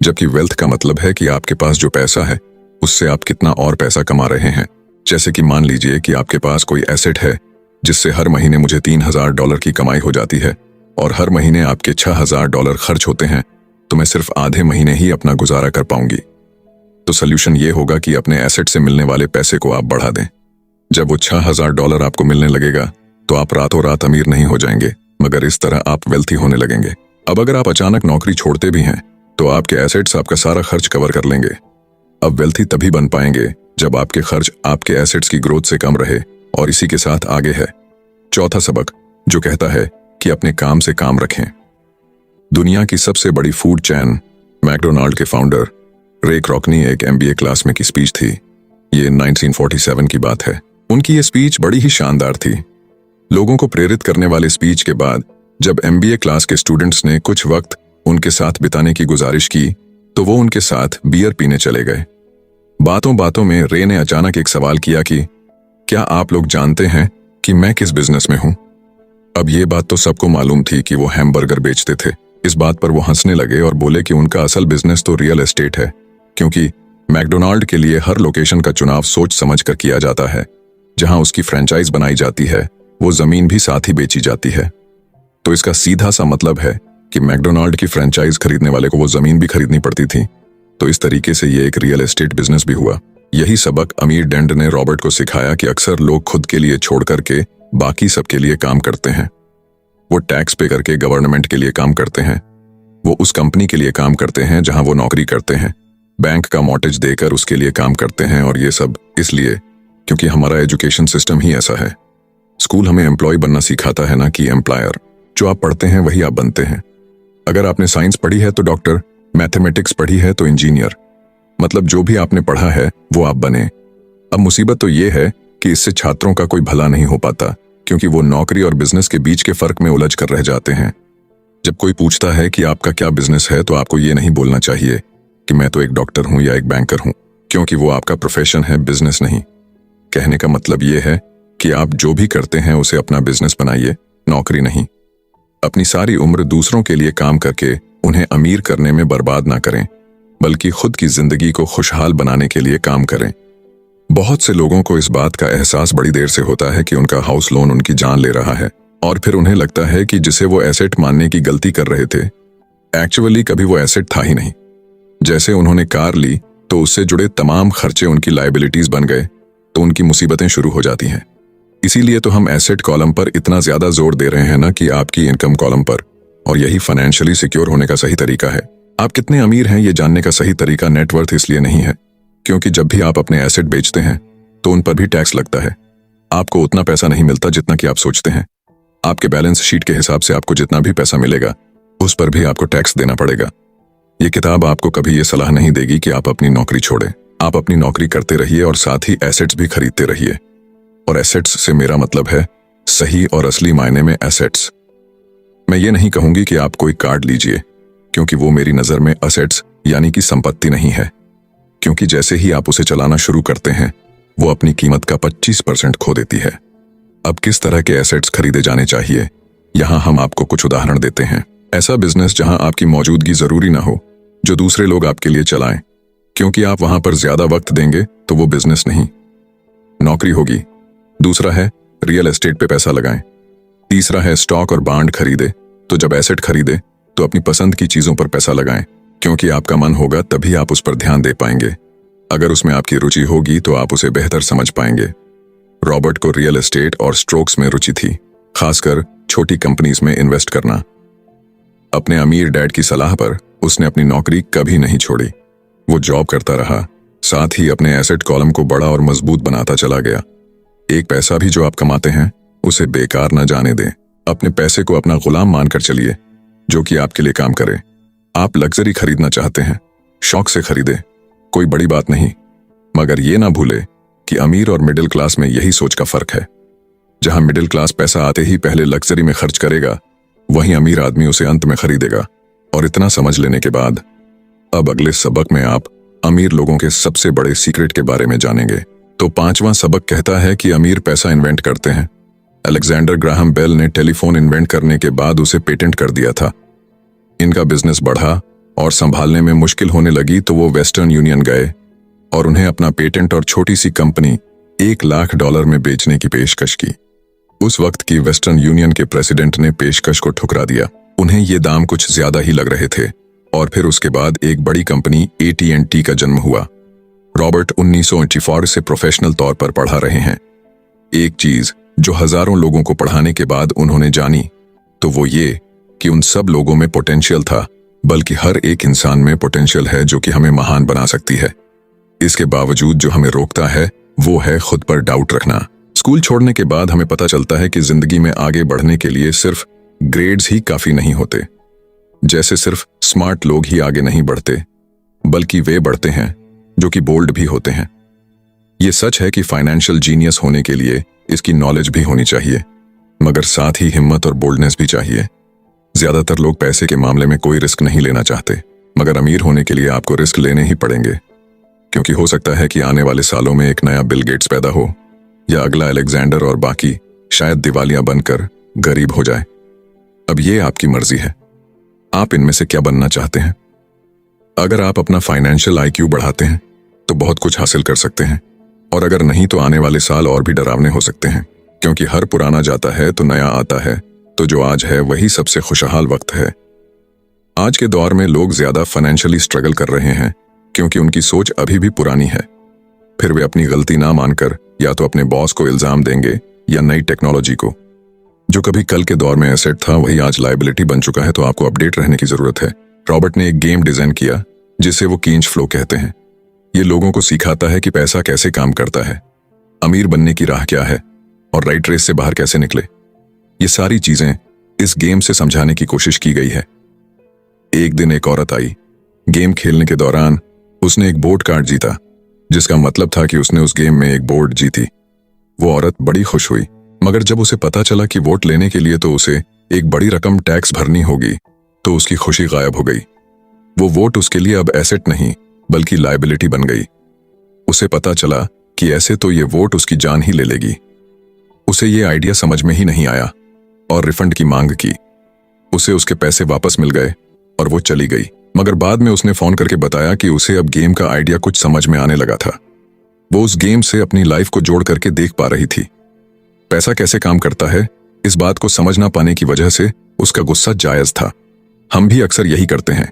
जबकि वेल्थ का मतलब है कि आपके पास जो पैसा है उससे आप कितना और पैसा कमा रहे हैं। जैसे कि मान लीजिए कि आपके पास कोई एसेट है जिससे हर महीने मुझे $3000 की कमाई हो जाती है, और हर महीने आपके $6000 खर्च होते हैं, तो मैं सिर्फ आधे महीने ही अपना गुजारा कर पाऊंगी। तो सोल्यूशन ये होगा कि अपने एसेट से मिलने वाले पैसे को आप बढ़ा दें। जब वो $6000 आपको मिलने लगेगा तो आप रातों रात अमीर नहीं हो जाएंगे, मगर इस तरह आप वेल्थी होने लगेंगे। अब अगर आप अचानक नौकरी छोड़ते भी हैं तो आपके एसेट्स आपका सारा खर्च कवर कर लेंगे। अब वेल्थी तभी बन पाएंगे जब आपके खर्च आपके एसेट्स की ग्रोथ से कम रहे, और इसी के साथ आगे है चौथा सबक, जो कहता है कि अपने काम से काम रखें। दुनिया की सबसे बड़ी फूड चेन मैकडोनाल्ड के फाउंडर रे क्रॉकनी एक MBA क्लास में की स्पीच थी। ये 1947 की बात है। उनकी ये स्पीच बड़ी ही शानदार थी। लोगों को प्रेरित करने वाले स्पीच के बाद जब MBA क्लास के स्टूडेंट्स ने कुछ वक्त उनके साथ बिताने की गुजारिश की तो वो उनके साथ बियर पीने चले गए। बातों बातों में रे ने अचानक एक सवाल किया कि क्या आप लोग जानते हैं कि मैं किस बिजनेस में हूं? अब ये बात तो सबको मालूम थी कि वो हैमबर्गर बेचते थे। इस बात पर वो हंसने लगे और बोले कि उनका असल बिजनेस तो रियल एस्टेट है, क्योंकि मैकडोनाल्ड के लिए हर लोकेशन का चुनाव सोच समझ कर किया जाता है। जहां उसकी फ्रेंचाइज बनाई जाती है, वो जमीन भी साथ ही बेची जाती है। तो इसका सीधा सा मतलब है कि मैकडोनाल्ड की फ्रेंचाइज खरीदने वाले को वो जमीन भी खरीदनी पड़ती थी। तो इस तरीके से ये एक रियल एस्टेट बिजनेस भी हुआ। यही सबक अमीर डेंड ने रॉबर्ट को सिखाया कि अक्सर लोग खुद के लिए छोड़ करके बाकी सबके लिए काम करते हैं। वो टैक्स पे करके गवर्नमेंट के लिए काम करते हैं, वो उस कंपनी के लिए काम करते हैं जहां वो नौकरी करते हैं, बैंक का मॉर्टगेज देकर उसके लिए काम करते हैं। और ये सब इसलिए क्योंकि हमारा एजुकेशन सिस्टम ही ऐसा है। स्कूल हमें एम्प्लॉय बनना सिखाता है ना कि एम्प्लॉयर। जो आप पढ़ते हैं वही आप बनते हैं। अगर आपने साइंस पढ़ी है तो डॉक्टर, मैथमेटिक्स पढ़ी है तो इंजीनियर, मतलब जो भी आपने पढ़ा है वो आप बने। अब मुसीबत तो ये है कि इससे छात्रों का कोई भला नहीं हो पाता, क्योंकि वो नौकरी और बिजनेस के बीच के फर्क में उलझ कर रह जाते हैं। जब कोई पूछता है कि आपका क्या बिजनेस है, तो आपको ये नहीं बोलना चाहिए कि मैं तो एक डॉक्टर हूं या एक बैंकर हूं, क्योंकि वो आपका प्रोफेशन है, बिजनेस नहीं। कहने का मतलब ये है कि आप जो भी करते हैं उसे अपना बिजनेस बनाइए, नौकरी नहीं। अपनी सारी उम्र दूसरों के लिए काम करके उन्हें अमीर करने में बर्बाद ना करें, बल्कि खुद की जिंदगी को खुशहाल बनाने के लिए काम करें। बहुत से लोगों को इस बात का एहसास बड़ी देर से होता है कि उनका हाउस लोन उनकी जान ले रहा है, और फिर उन्हें लगता है कि जिसे वो एसेट मानने की गलती कर रहे थे, एक्चुअली कभी वो एसेट था ही नहीं। जैसे उन्होंने कार ली तो उससे जुड़े तमाम खर्चे उनकी लायबिलिटीज बन गए, तो उनकी मुसीबतें शुरू हो जाती हैं। इसीलिए तो हम एसेट कॉलम पर इतना ज्यादा जोर दे रहे हैं ना कि आपकी इनकम कॉलम पर। और यही फाइनेंशियली सिक्योर होने का सही तरीका है। आप कितने अमीर हैं ये जानने का सही तरीका नेटवर्थ इसलिए नहीं है, क्योंकि जब भी आप अपने एसेट बेचते हैं तो उन पर भी टैक्स लगता है। आपको उतना पैसा नहीं मिलता जितना कि आप सोचते हैं। आपके बैलेंस शीट के हिसाब से आपको जितना भी पैसा मिलेगा उस पर भी आपको टैक्स देना पड़ेगा। ये किताब आपको कभी ये सलाह नहीं देगी कि आप अपनी नौकरी छोड़ें। आप अपनी नौकरी करते रहिए और साथ ही एसेट्स भी खरीदते रहिए। और एसेट्स से मेरा मतलब है सही और असली मायने में एसेट्स। मैं ये नहीं कहूंगी कि आप कोई कार्ड लीजिए, क्योंकि वो मेरी नजर में एसेट्स यानी कि संपत्ति नहीं है। क्योंकि जैसे ही आप उसे चलाना शुरू करते हैं वो अपनी कीमत का 25% खो देती है। अब किस तरह के एसेट्स खरीदे जाने चाहिए, यहां हम आपको कुछ उदाहरण देते हैं। ऐसा बिजनेस जहां आपकी मौजूदगी जरूरी ना हो, जो दूसरे लोग आपके लिए चलाएं, क्योंकि आप वहां पर ज्यादा वक्त देंगे तो वो बिजनेस नहीं, नौकरी होगी। दूसरा है रियल एस्टेट पे पैसा लगाएं। तीसरा है स्टॉक और बॉन्ड खरीदे। तो जब एसेट खरीदे तो अपनी पसंद की चीजों पर पैसा लगाएं, क्योंकि आपका मन होगा तभी आप उस पर ध्यान दे पाएंगे। अगर उसमें आपकी रुचि होगी तो आप उसे बेहतर समझ पाएंगे। रॉबर्ट को रियल एस्टेट और स्ट्रोक्स में रुचि थी, खासकर छोटी कंपनीज में इन्वेस्ट करना। अपने अमीर डैड की सलाह पर उसने अपनी नौकरी कभी नहीं छोड़ी। वो जॉब करता रहा, साथ ही अपने एसेट कॉलम को बड़ा और मजबूत बनाता चला गया। एक पैसा भी जो आप कमाते हैं उसे बेकार न जाने दें। अपने पैसे को अपना गुलाम मानकर चलिए, जो कि आपके लिए काम करे। आप लग्जरी खरीदना चाहते हैं, शौक से खरीदे, कोई बड़ी बात नहीं, मगर ये ना भूले कि अमीर और मिडिल क्लास में यही सोच का फर्क है। जहां मिडिल क्लास पैसा आते ही पहले लग्जरी में खर्च करेगा, वहीं अमीर आदमी उसे अंत में खरीदेगा। और इतना समझ लेने के बाद अब अगले सबक में आप अमीर लोगों के सबसे बड़े सीक्रेट के बारे में जानेंगे। तो 5वां सबक कहता है कि अमीर पैसा इन्वेंट करते हैं। अलेक्जेंडर ग्राहम बेल ने टेलीफोन इन्वेंट करने के बाद उसे पेटेंट कर दिया था। इनका बिजनेस बढ़ा और संभालने में मुश्किल होने लगी तो वो वेस्टर्न यूनियन गए और उन्हें अपना पेटेंट और छोटी सी कंपनी $1 लाख में बेचने की पेशकश की। उस वक्त की वेस्टर्न यूनियन के प्रेसिडेंट ने पेशकश को ठुकरा दिया। उन्हें ये दाम कुछ ज्यादा ही लग रहे थे और फिर उसके बाद एक बड़ी कंपनी AT&T का जन्म हुआ। रॉबर्ट 1984 से प्रोफेशनल तौर पर पढ़ा रहे हैं। एक चीज जो हजारों लोगों को पढ़ाने के बाद उन्होंने जानी तो वो ये कि उन सब लोगों में पोटेंशियल था, बल्कि हर एक इंसान में पोटेंशियल है जो कि हमें महान बना सकती है। इसके बावजूद जो हमें रोकता है वो है खुद पर डाउट रखना। स्कूल छोड़ने के बाद हमें पता चलता है कि जिंदगी में आगे बढ़ने के लिए सिर्फ ग्रेड्स ही काफी नहीं होते। जैसे सिर्फ स्मार्ट लोग ही आगे नहीं बढ़ते, बल्कि वे बढ़ते हैं जो कि बोल्ड भी होते हैं। ये सच है कि फाइनेंशियल जीनियस होने के लिए इसकी नॉलेज भी होनी चाहिए, मगर साथ ही हिम्मत और बोल्डनेस भी चाहिए। ज्यादातर लोग पैसे के मामले में कोई रिस्क नहीं लेना चाहते, मगर अमीर होने के लिए आपको रिस्क लेने ही पड़ेंगे, क्योंकि हो सकता है कि आने वाले सालों में एक नया बिल गेट्स पैदा हो या अगला अलेक्जेंडर और बाकी शायद दिवालिया बनकर गरीब हो जाए। अब ये आपकी मर्जी है, आप इनमें से क्या बनना चाहते हैं। अगर आप अपना फाइनेंशियल IQ बढ़ाते हैं तो बहुत कुछ हासिल कर सकते हैं, और अगर नहीं तो आने वाले साल और भी डरावने हो सकते हैं, क्योंकि हर पुराना जाता है तो नया आता है। तो जो आज है वही सबसे खुशहाल वक्त है। आज के दौर में लोग ज्यादा फाइनेंशियली स्ट्रगल कर रहे हैं क्योंकि उनकी सोच अभी भी पुरानी है। फिर वे अपनी गलती ना मानकर या तो अपने बॉस को इल्जाम देंगे या नई टेक्नोलॉजी को। जो कभी कल के दौर में एसेट था वही आज लायबिलिटी बन चुका है, तो आपको अपडेट रहने की जरूरत है। रॉबर्ट ने एक गेम डिजाइन किया जिसे वो केंज फ्लो कहते हैं। ये लोगों को सिखाता है कि पैसा कैसे काम करता है, अमीर बनने की राह क्या है और राइट रेस से बाहर कैसे निकले। ये सारी चीजें इस गेम से समझाने की कोशिश की गई है। एक दिन एक औरत आई। गेम खेलने के दौरान उसने एक बोर्ड कार्ड जीता, जिसका मतलब था कि उसने उस गेम में एक बोर्ड जीती। वो औरत बड़ी खुश हुई, मगर जब उसे पता चला कि वोट लेने के लिए तो उसे एक बड़ी रकम टैक्स भरनी होगी, तो उसकी खुशी गायब हो गई। वो वोट उसके लिए अब एसेट नहीं बल्कि लायबिलिटी बन गई। उसे पता चला कि ऐसे तो ये वोट उसकी जान ही ले लेगी। उसे ये आइडिया समझ में ही नहीं आया और रिफंड की मांग की। उसे उसके पैसे वापस मिल गए और वो चली गई। मगर बाद में उसने फोन करके बताया कि उसे अब गेम का आइडिया कुछ समझ में आने लगा था। वो उस गेम से अपनी लाइफ को जोड़ करके देख पा रही थी। पैसा कैसे काम करता है, इस बात को समझ ना पाने की वजह से उसका गुस्सा जायज था। हम भी अक्सर यही करते हैं।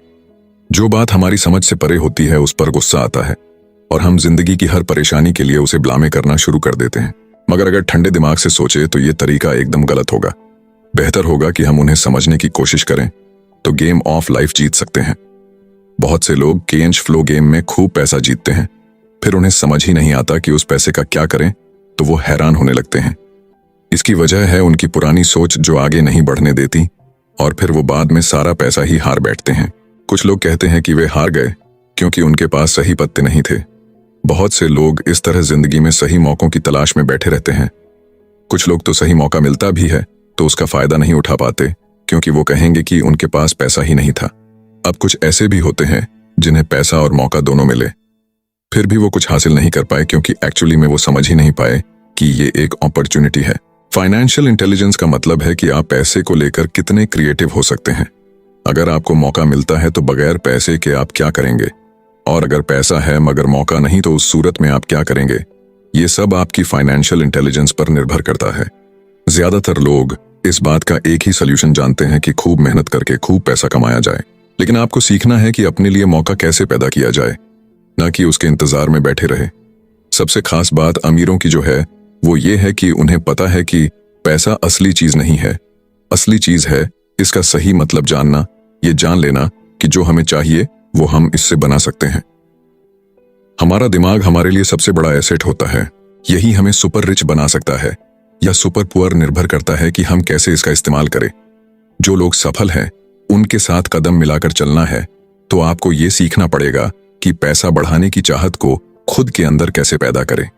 जो बात हमारी समझ से परे होती है उस पर गुस्सा आता है और हम जिंदगी की हर परेशानी के लिए उसे ब्लामे करना शुरू कर देते हैं। मगर अगर ठंडे दिमाग से सोचे तो ये तरीका एकदम गलत होगा। बेहतर होगा कि हम उन्हें समझने की कोशिश करें तो गेम ऑफ लाइफ जीत सकते हैं। बहुत से लोग केंज फ्लो गेम में खूब पैसा जीतते हैं, फिर उन्हें समझ ही नहीं आता कि उस पैसे का क्या करें, तो वो हैरान होने लगते हैं। इसकी वजह है उनकी पुरानी सोच जो आगे नहीं बढ़ने देती, और फिर वो बाद में सारा पैसा ही हार बैठते हैं। कुछ लोग कहते हैं कि वे हार गए क्योंकि उनके पास सही पत्ते नहीं थे। बहुत से लोग इस तरह जिंदगी में सही मौकों की तलाश में बैठे रहते हैं। कुछ लोग तो सही मौका मिलता भी है तो उसका फायदा नहीं उठा पाते क्योंकि वो कहेंगे कि उनके पास पैसा ही नहीं था। अब कुछ ऐसे भी होते हैं जिन्हें पैसा और मौका दोनों मिले, फिर भी वो कुछ हासिल नहीं कर पाए क्योंकि एक्चुअली में वो समझ ही नहीं पाए कि ये एक अपॉर्चुनिटी है। फाइनेंशियल इंटेलिजेंस का मतलब है कि आप पैसे को लेकर कितने क्रिएटिव हो सकते हैं। अगर आपको मौका मिलता है तो बगैर पैसे के आप क्या करेंगे, और अगर पैसा है मगर मौका नहीं तो उस सूरत में आप क्या करेंगे। ये सब आपकी फाइनेंशियल इंटेलिजेंस पर निर्भर करता है। ज्यादातर लोग इस बात का एक ही सोल्यूशन जानते हैं कि खूब मेहनत करके खूब पैसा कमाया जाए, लेकिन आपको सीखना है कि अपने लिए मौका कैसे पैदा किया जाए, ना कि उसके इंतजार में बैठे रहे। सबसे खास बात अमीरों की जो है वो ये है कि उन्हें पता है कि पैसा असली चीज नहीं है। असली चीज है इसका सही मतलब जानना, ये जान लेना कि जो हमें चाहिए वो हम इससे बना सकते हैं। हमारा दिमाग हमारे लिए सबसे बड़ा एसेट होता है। यही हमें सुपर रिच बना सकता है या सुपर पुअर, निर्भर करता है कि हम कैसे इसका इस्तेमाल करें। जो लोग सफल हैं उनके साथ कदम मिलाकर चलना है तो आपको ये सीखना पड़ेगा कि पैसा बढ़ाने की चाहत को खुद के अंदर कैसे पैदा करें।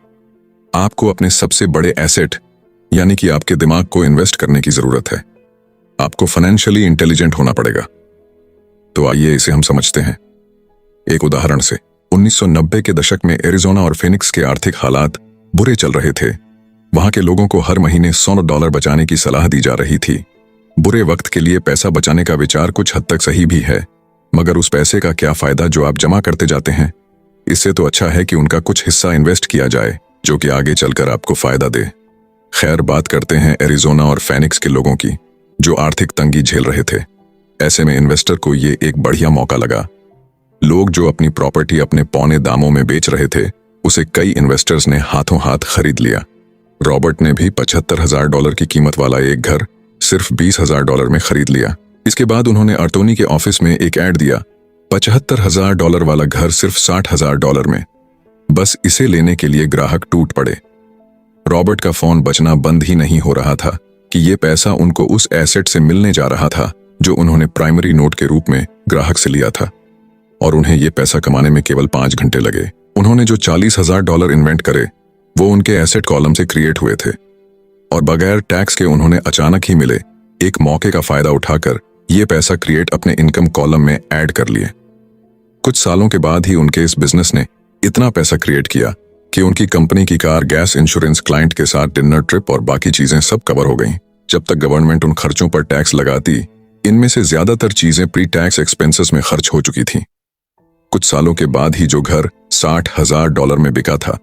आपको अपने सबसे बड़े एसेट यानी कि आपके दिमाग को इन्वेस्ट करने की जरूरत है। आपको फाइनेंशियली इंटेलिजेंट होना पड़ेगा। तो आइए इसे हम समझते हैं एक उदाहरण से। 1990 के दशक में एरिज़ोना और फिनिक्स के आर्थिक हालात बुरे चल रहे थे। वहां के लोगों को हर महीने $100 बचाने की सलाह दी जा रही थी। बुरे वक्त के लिए पैसा बचाने का विचार कुछ हद तक सही भी है, मगर उस पैसे का क्या फायदा जो आप जमा करते जाते हैं। इससे तो अच्छा है कि उनका कुछ हिस्सा इन्वेस्ट किया जाए जो कि आगे चलकर आपको फायदा दे। खैर, बात करते हैं एरिज़ोना और फिनिक्स के लोगों की जो आर्थिक तंगी झेल रहे थे। ऐसे में इन्वेस्टर को ये एक बढ़िया मौका लगा। लोग जो अपनी प्रॉपर्टी अपने पौने दामों में बेच रहे थे उसे कई इन्वेस्टर्स ने हाथों हाथ खरीद लिया। रॉबर्ट ने भी $75,000 की कीमत वाला एक घर सिर्फ $20,000 में खरीद लिया। इसके बाद उन्होंने अर्टोनी के ऑफिस में एक ऐड दिया, $75,000 वाला घर सिर्फ $60,000 में। बस इसे लेने के लिए ग्राहक टूट पड़े। रॉबर्ट का फोन बजना बंद ही नहीं हो रहा था कि ये पैसा उनको उस एसेट से मिलने जा रहा था जो उन्होंने प्राइमरी नोट के रूप में ग्राहक से लिया था, और उन्हें ये पैसा कमाने में केवल 5 घंटे लगे। उन्होंने जो $40,000 इन्वेंट करे वो उनके एसेट कॉलम से क्रिएट हुए थे, और बगैर टैक्स के उन्होंने अचानक ही मिले एक मौके का फायदा उठाकर ये पैसा क्रिएट अपने इनकम कॉलम में ऐड कर लिए। कुछ सालों के बाद ही उनके इस बिजनेस ने इतना पैसा क्रिएट किया कि उनकी कंपनी की कार, गैस, इंश्योरेंस, क्लाइंट के साथ डिनर ट्रिप और बाकी चीजें सब कवर हो गईं। जब तक गवर्नमेंट उन खर्चों पर टैक्स लगाती, इनमें से ज्यादातर चीजें प्री टैक्स एक्सपेंसेस में खर्च हो चुकी थीं। कुछ सालों के बाद ही जो घर $60,000 में बिका था,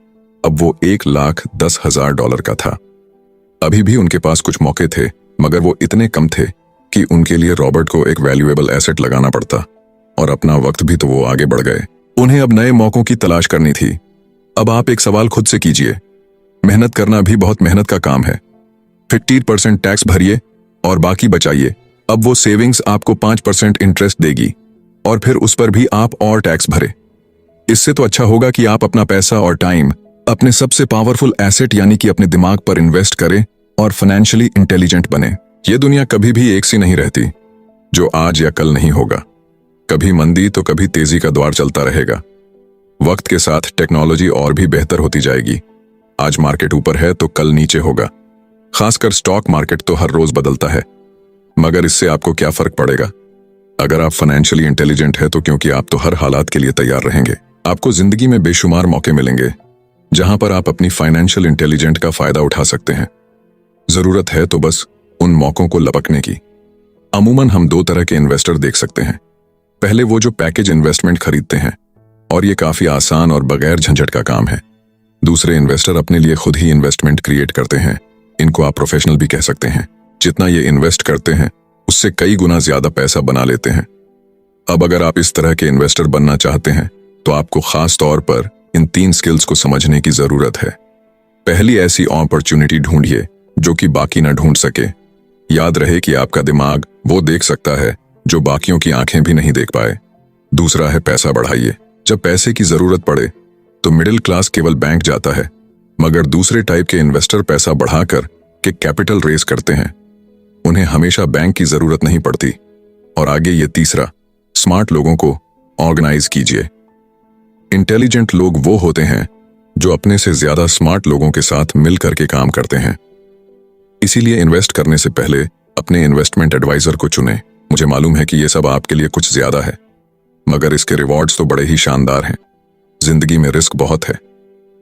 अब वो $1,10,000 का था। अभी भी उनके पास कुछ मौके थे, मगर वो इतने कम थे कि उनके लिए रॉबर्ट को एक वैल्यूएबल एसेट लगाना पड़ता, और अपना वक्त भी तो वो आगे बढ़ गए। उन्हें अब नए मौकों की तलाश करनी थी। अब आप एक सवाल खुद से कीजिए, मेहनत करना भी बहुत मेहनत का काम है। 50% टैक्स भरिए और बाकी बचाइए। अब वो सेविंग्स आपको 5% इंटरेस्ट देगी, और फिर उस पर भी आप और टैक्स भरे। इससे तो अच्छा होगा कि आप अपना पैसा और टाइम अपने सबसे पावरफुल एसेट यानी कि अपने दिमाग पर इन्वेस्ट करें और फाइनेंशियली इंटेलिजेंट बने। ये दुनिया कभी भी एक सी नहीं रहती, जो आज या कल नहीं होगा। कभी मंदी तो कभी तेजी का दौर चलता रहेगा। वक्त के साथ टेक्नोलॉजी और भी बेहतर होती जाएगी। आज मार्केट ऊपर है तो कल नीचे होगा। खासकर स्टॉक मार्केट तो हर रोज बदलता है। मगर इससे आपको क्या फर्क पड़ेगा? अगर आप फाइनेंशियली इंटेलिजेंट है तो क्योंकि आप तो हर हालात के लिए तैयार रहेंगे। आपको जिंदगी में बेशुमार मौके मिलेंगे जहां पर आप अपनी फाइनेंशियल इंटेलिजेंट का फायदा उठा सकते हैं। जरूरत है तो बस उन मौकों को लपकने की। अमूमन हम दो तरह के इन्वेस्टर देख सकते हैं। पहले वो जो पैकेज इन्वेस्टमेंट खरीदते हैं, और ये काफी आसान और बगैर झंझट का काम है। दूसरे इन्वेस्टर अपने लिए खुद ही इन्वेस्टमेंट क्रिएट करते हैं। इनको आप प्रोफेशनल भी कह सकते हैं। जितना ये इन्वेस्ट करते हैं उससे कई गुना ज्यादा पैसा बना लेते हैं। अब अगर आप इस तरह के इन्वेस्टर बनना चाहते हैं तो आपको खास तौर पर इन 3 स्किल्स को समझने की जरूरत है। पहली, ऐसी अपॉर्चुनिटी ढूंढिए जो कि बाकी ना ढूंढ सके। याद रहे कि आपका दिमाग वो देख सकता है जो बाकियों की आंखें भी नहीं देख पाए। दूसरा है, पैसा बढ़ाइए। जब पैसे की जरूरत पड़े तो मिडिल क्लास केवल बैंक जाता है, मगर दूसरे टाइप के इन्वेस्टर पैसा बढ़ाकर के कैपिटल रेज करते हैं। उन्हें हमेशा बैंक की जरूरत नहीं पड़ती। और आगे ये तीसरा, स्मार्ट लोगों को ऑर्गेनाइज कीजिए। इंटेलिजेंट लोग वो होते हैं जो अपने से ज्यादा स्मार्ट लोगों के साथ मिल करके काम करते हैं। इसीलिए इन्वेस्ट करने से पहले अपने इन्वेस्टमेंट एडवाइजर को चुनें। मुझे मालूम है कि यह सब आपके लिए कुछ ज्यादा है, मगर इसके रिवॉर्ड्स तो बड़े ही शानदार हैं। जिंदगी में रिस्क बहुत है,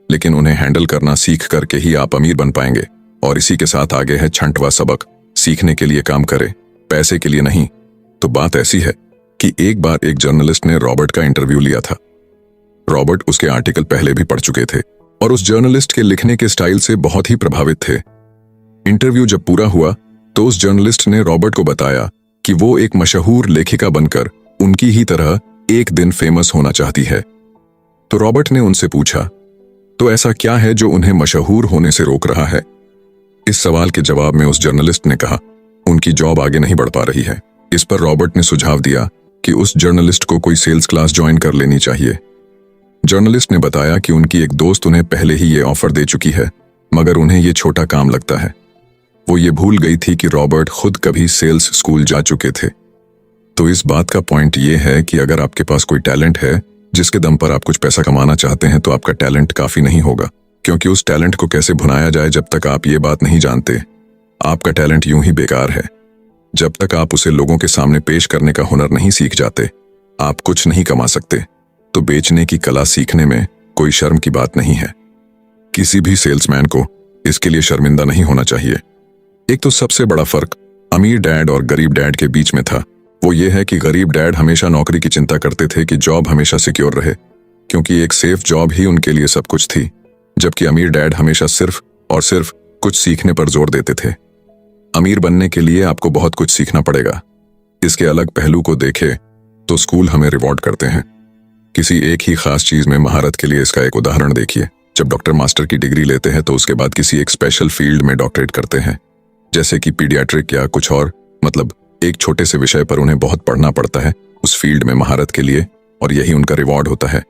लेकिन उन्हें हैंडल करना सीख करके ही आप अमीर बन पाएंगे। और इसी के साथ आगे है 6वां सबक, सीखने के लिए काम करें, पैसे के लिए नहीं। तो बात ऐसी है कि एक बार एक जर्नलिस्ट ने रॉबर्ट का इंटरव्यू लिया था। रॉबर्ट उसके आर्टिकल पहले भी पढ़ चुके थे और उस जर्नलिस्ट के लिखने के स्टाइल से बहुत ही प्रभावित थे। इंटरव्यू जब पूरा हुआ तो उस जर्नलिस्ट ने रॉबर्ट को बताया कि वो एक मशहूर लेखिका बनकर उनकी ही तरह एक दिन फेमस होना चाहती है। तो रॉबर्ट ने उनसे पूछा, तो ऐसा क्या है जो उन्हें मशहूर होने से रोक रहा है? इस सवाल के जवाब में उस जर्नलिस्ट ने कहा, उनकी जॉब आगे नहीं बढ़ पा रही है। इस पर रॉबर्ट ने सुझाव दिया कि उस जर्नलिस्ट को कोई सेल्स क्लास ज्वाइन कर लेनी चाहिए। जर्नलिस्ट ने बताया कि उनकी एक दोस्त उन्हें पहले ही ये ऑफर दे चुकी है, मगर उन्हें ये छोटा काम लगता है। वो ये भूल गई थी कि रॉबर्ट खुद कभी सेल्स स्कूल जा चुके थे। तो इस बात का पॉइंट ये है कि अगर आपके पास कोई टैलेंट है जिसके दम पर आप कुछ पैसा कमाना चाहते हैं, तो आपका टैलेंट काफी नहीं होगा, क्योंकि उस टैलेंट को कैसे भुनाया जाए जब तक आप ये बात नहीं जानते, आपका टैलेंट यूं ही बेकार है। जब तक आप उसे लोगों के सामने पेश करने का हुनर नहीं सीख जाते, आप कुछ नहीं कमा सकते। तो बेचने की कला सीखने में कोई शर्म की बात नहीं है। किसी भी सेल्समैन को इसके लिए शर्मिंदा नहीं होना चाहिए। एक तो सबसे बड़ा फर्क अमीर डैड और गरीब डैड के बीच में था, वो ये है कि गरीब डैड हमेशा नौकरी की चिंता करते थे कि जॉब हमेशा सिक्योर रहे, क्योंकि एक सेफ जॉब ही उनके लिए सब कुछ थी, जबकि अमीर डैड हमेशा सिर्फ और सिर्फ कुछ सीखने पर जोर देते थे। अमीर बनने के लिए आपको बहुत कुछ सीखना पड़ेगा। इसके अलग पहलू को देखे तो स्कूल हमें रिवॉर्ड करते हैं किसी एक ही खास चीज में महारत के लिए। इसका एक उदाहरण देखिए, जब डॉक्टर मास्टर की डिग्री लेते हैं तो उसके बाद किसी एक स्पेशल फील्ड में डॉक्टरेट करते हैं, जैसे कि पीडियाट्रिक या कुछ और, मतलब एक छोटे से विषय पर उन्हें बहुत पढ़ना पड़ता है उस फील्ड में महारत के लिए, और यही उनका रिवॉर्ड होता है।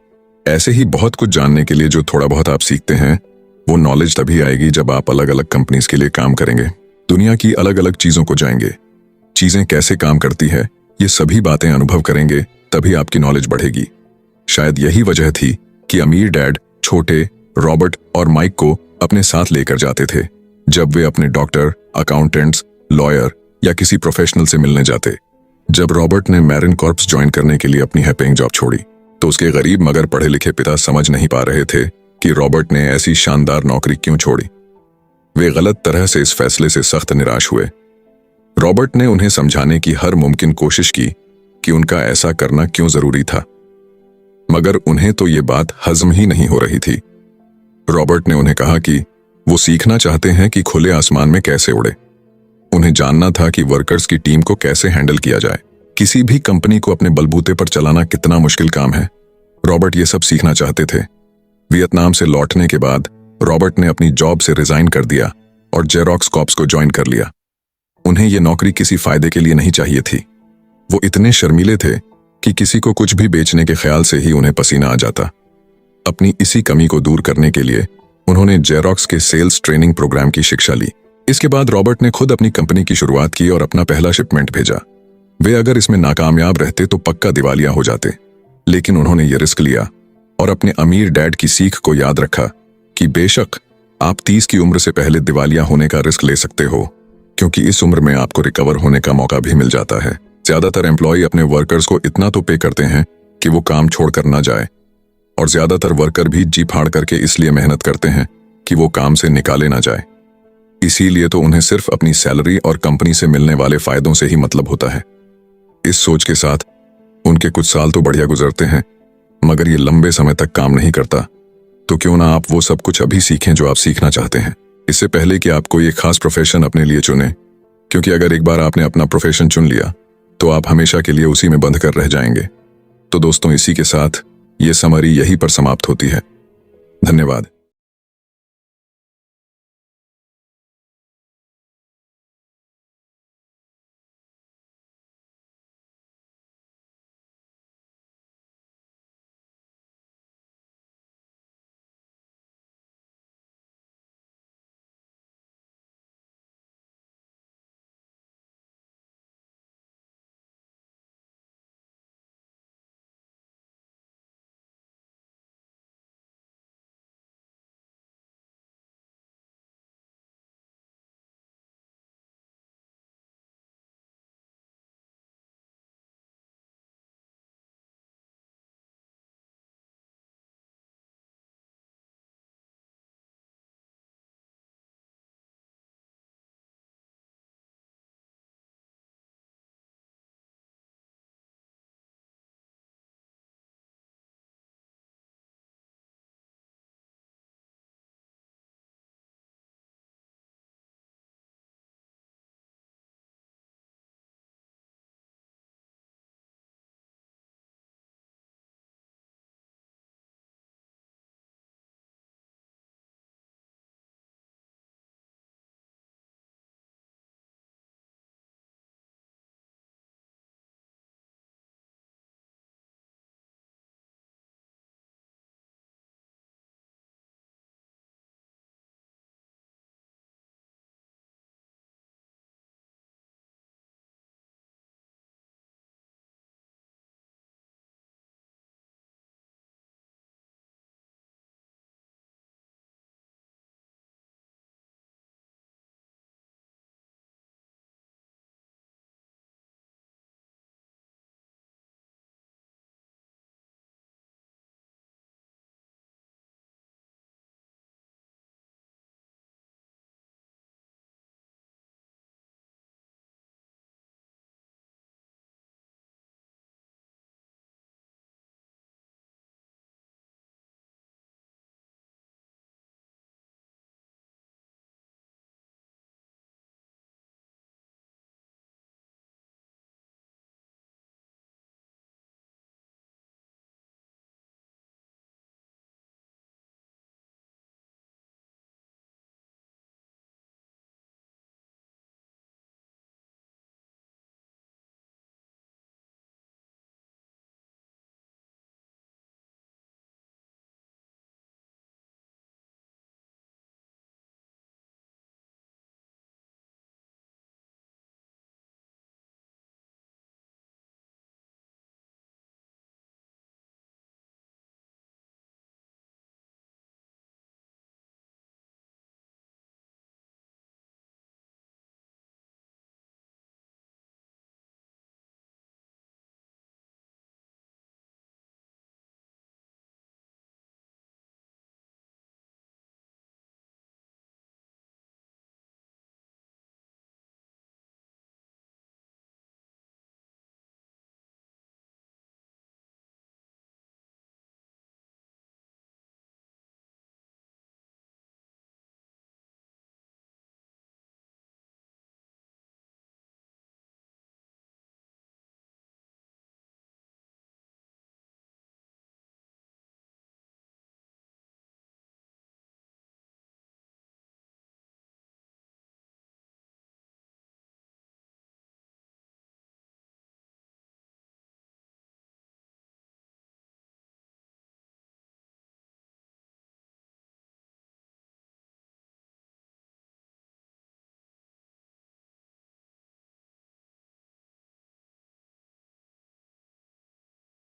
ऐसे ही बहुत कुछ जानने के लिए जो थोड़ा बहुत आप सीखते हैं, वो नॉलेज तभी आएगी जब आप अलग अलग कंपनीज के लिए काम करेंगे, दुनिया की अलग अलग चीजों को जाएंगे, चीजें कैसे काम करती है, ये सभी बातें अनुभव करेंगे, तभी आपकी नॉलेज बढ़ेगी। शायद यही वजह थी कि अमीर डैड छोटे रॉबर्ट और माइक को अपने साथ लेकर जाते थे जब वे अपने डॉक्टर, अकाउंटेंट्स, लॉयर या किसी प्रोफेशनल से मिलने जाते। जब रॉबर्ट ने मैरिन कॉर्प्स ज्वाइन करने के लिए अपनी है पेइंग जॉब छोड़ी, तो उसके गरीब मगर पढ़े लिखे पिता समझ नहीं पा रहे थे कि रॉबर्ट ने ऐसी शानदार नौकरी क्यों छोड़ी। वे गलत तरह से इस फैसले से सख्त निराश हुए। रॉबर्ट ने उन्हें समझाने की हर मुमकिन कोशिश की कि उनका ऐसा करना क्यों जरूरी था, मगर उन्हें तो ये बात हजम ही नहीं हो रही थी। रॉबर्ट ने उन्हें कहा कि वो सीखना चाहते हैं कि खुले आसमान में कैसे उड़े। उन्हें जानना था कि वर्कर्स की टीम को कैसे हैंडल किया जाए। किसी भी कंपनी को अपने बलबूते पर चलाना कितना मुश्किल काम है। रॉबर्ट ये सब सीखना चाहते थे। वियतनाम से लौटने के बाद रॉबर्ट ने अपनी जॉब से रिजाइन कर दिया और जेरोक्स कॉर्प्स को ज्वाइन कर लिया। उन्हें यह नौकरी किसी फायदे के लिए नहीं चाहिए थी। वो इतने शर्मीले थे कि किसी को कुछ भी बेचने के ख्याल से ही उन्हें पसीना आ जाता। अपनी इसी कमी को दूर करने के लिए उन्होंने जेरोक्स के सेल्स ट्रेनिंग प्रोग्राम की शिक्षा ली। इसके बाद रॉबर्ट ने खुद अपनी कंपनी की शुरुआत की और अपना पहला शिपमेंट भेजा। वे अगर इसमें नाकामयाब रहते तो पक्का दिवालिया हो जाते, लेकिन उन्होंने ये रिस्क लिया और अपने अमीर डैड की सीख को याद रखा कि बेशक आप 30 की उम्र से पहले दिवालिया होने का रिस्क ले सकते हो, क्योंकि इस उम्र में आपको रिकवर होने का मौका भी मिल जाता है। ज्यादातर एम्प्लॉय अपने वर्कर्स को इतना तो पे करते हैं कि वो काम छोड़कर ना जाए, और ज्यादातर वर्कर भी जी फाड़ करके इसलिए मेहनत करते हैं कि वो काम से निकाले ना जाए। इसीलिए तो उन्हें सिर्फ अपनी सैलरी और कंपनी से मिलने वाले फायदों से ही मतलब होता है। इस सोच के साथ उनके कुछ साल तो बढ़िया गुजरते हैं, मगर ये लंबे समय तक काम नहीं करता। तो क्यों ना आप वो सब कुछ अभी सीखें जो आप सीखना चाहते हैं, इससे पहले कि आप कोई एक खास प्रोफेशन अपने लिए चुनें, क्योंकि अगर एक बार आपने अपना प्रोफेशन चुन लिया तो आप हमेशा के लिए उसी में बंध कर रह जाएंगे। तो दोस्तों, इसी के साथ ये समरी यहीं पर समाप्त होती है। धन्यवाद।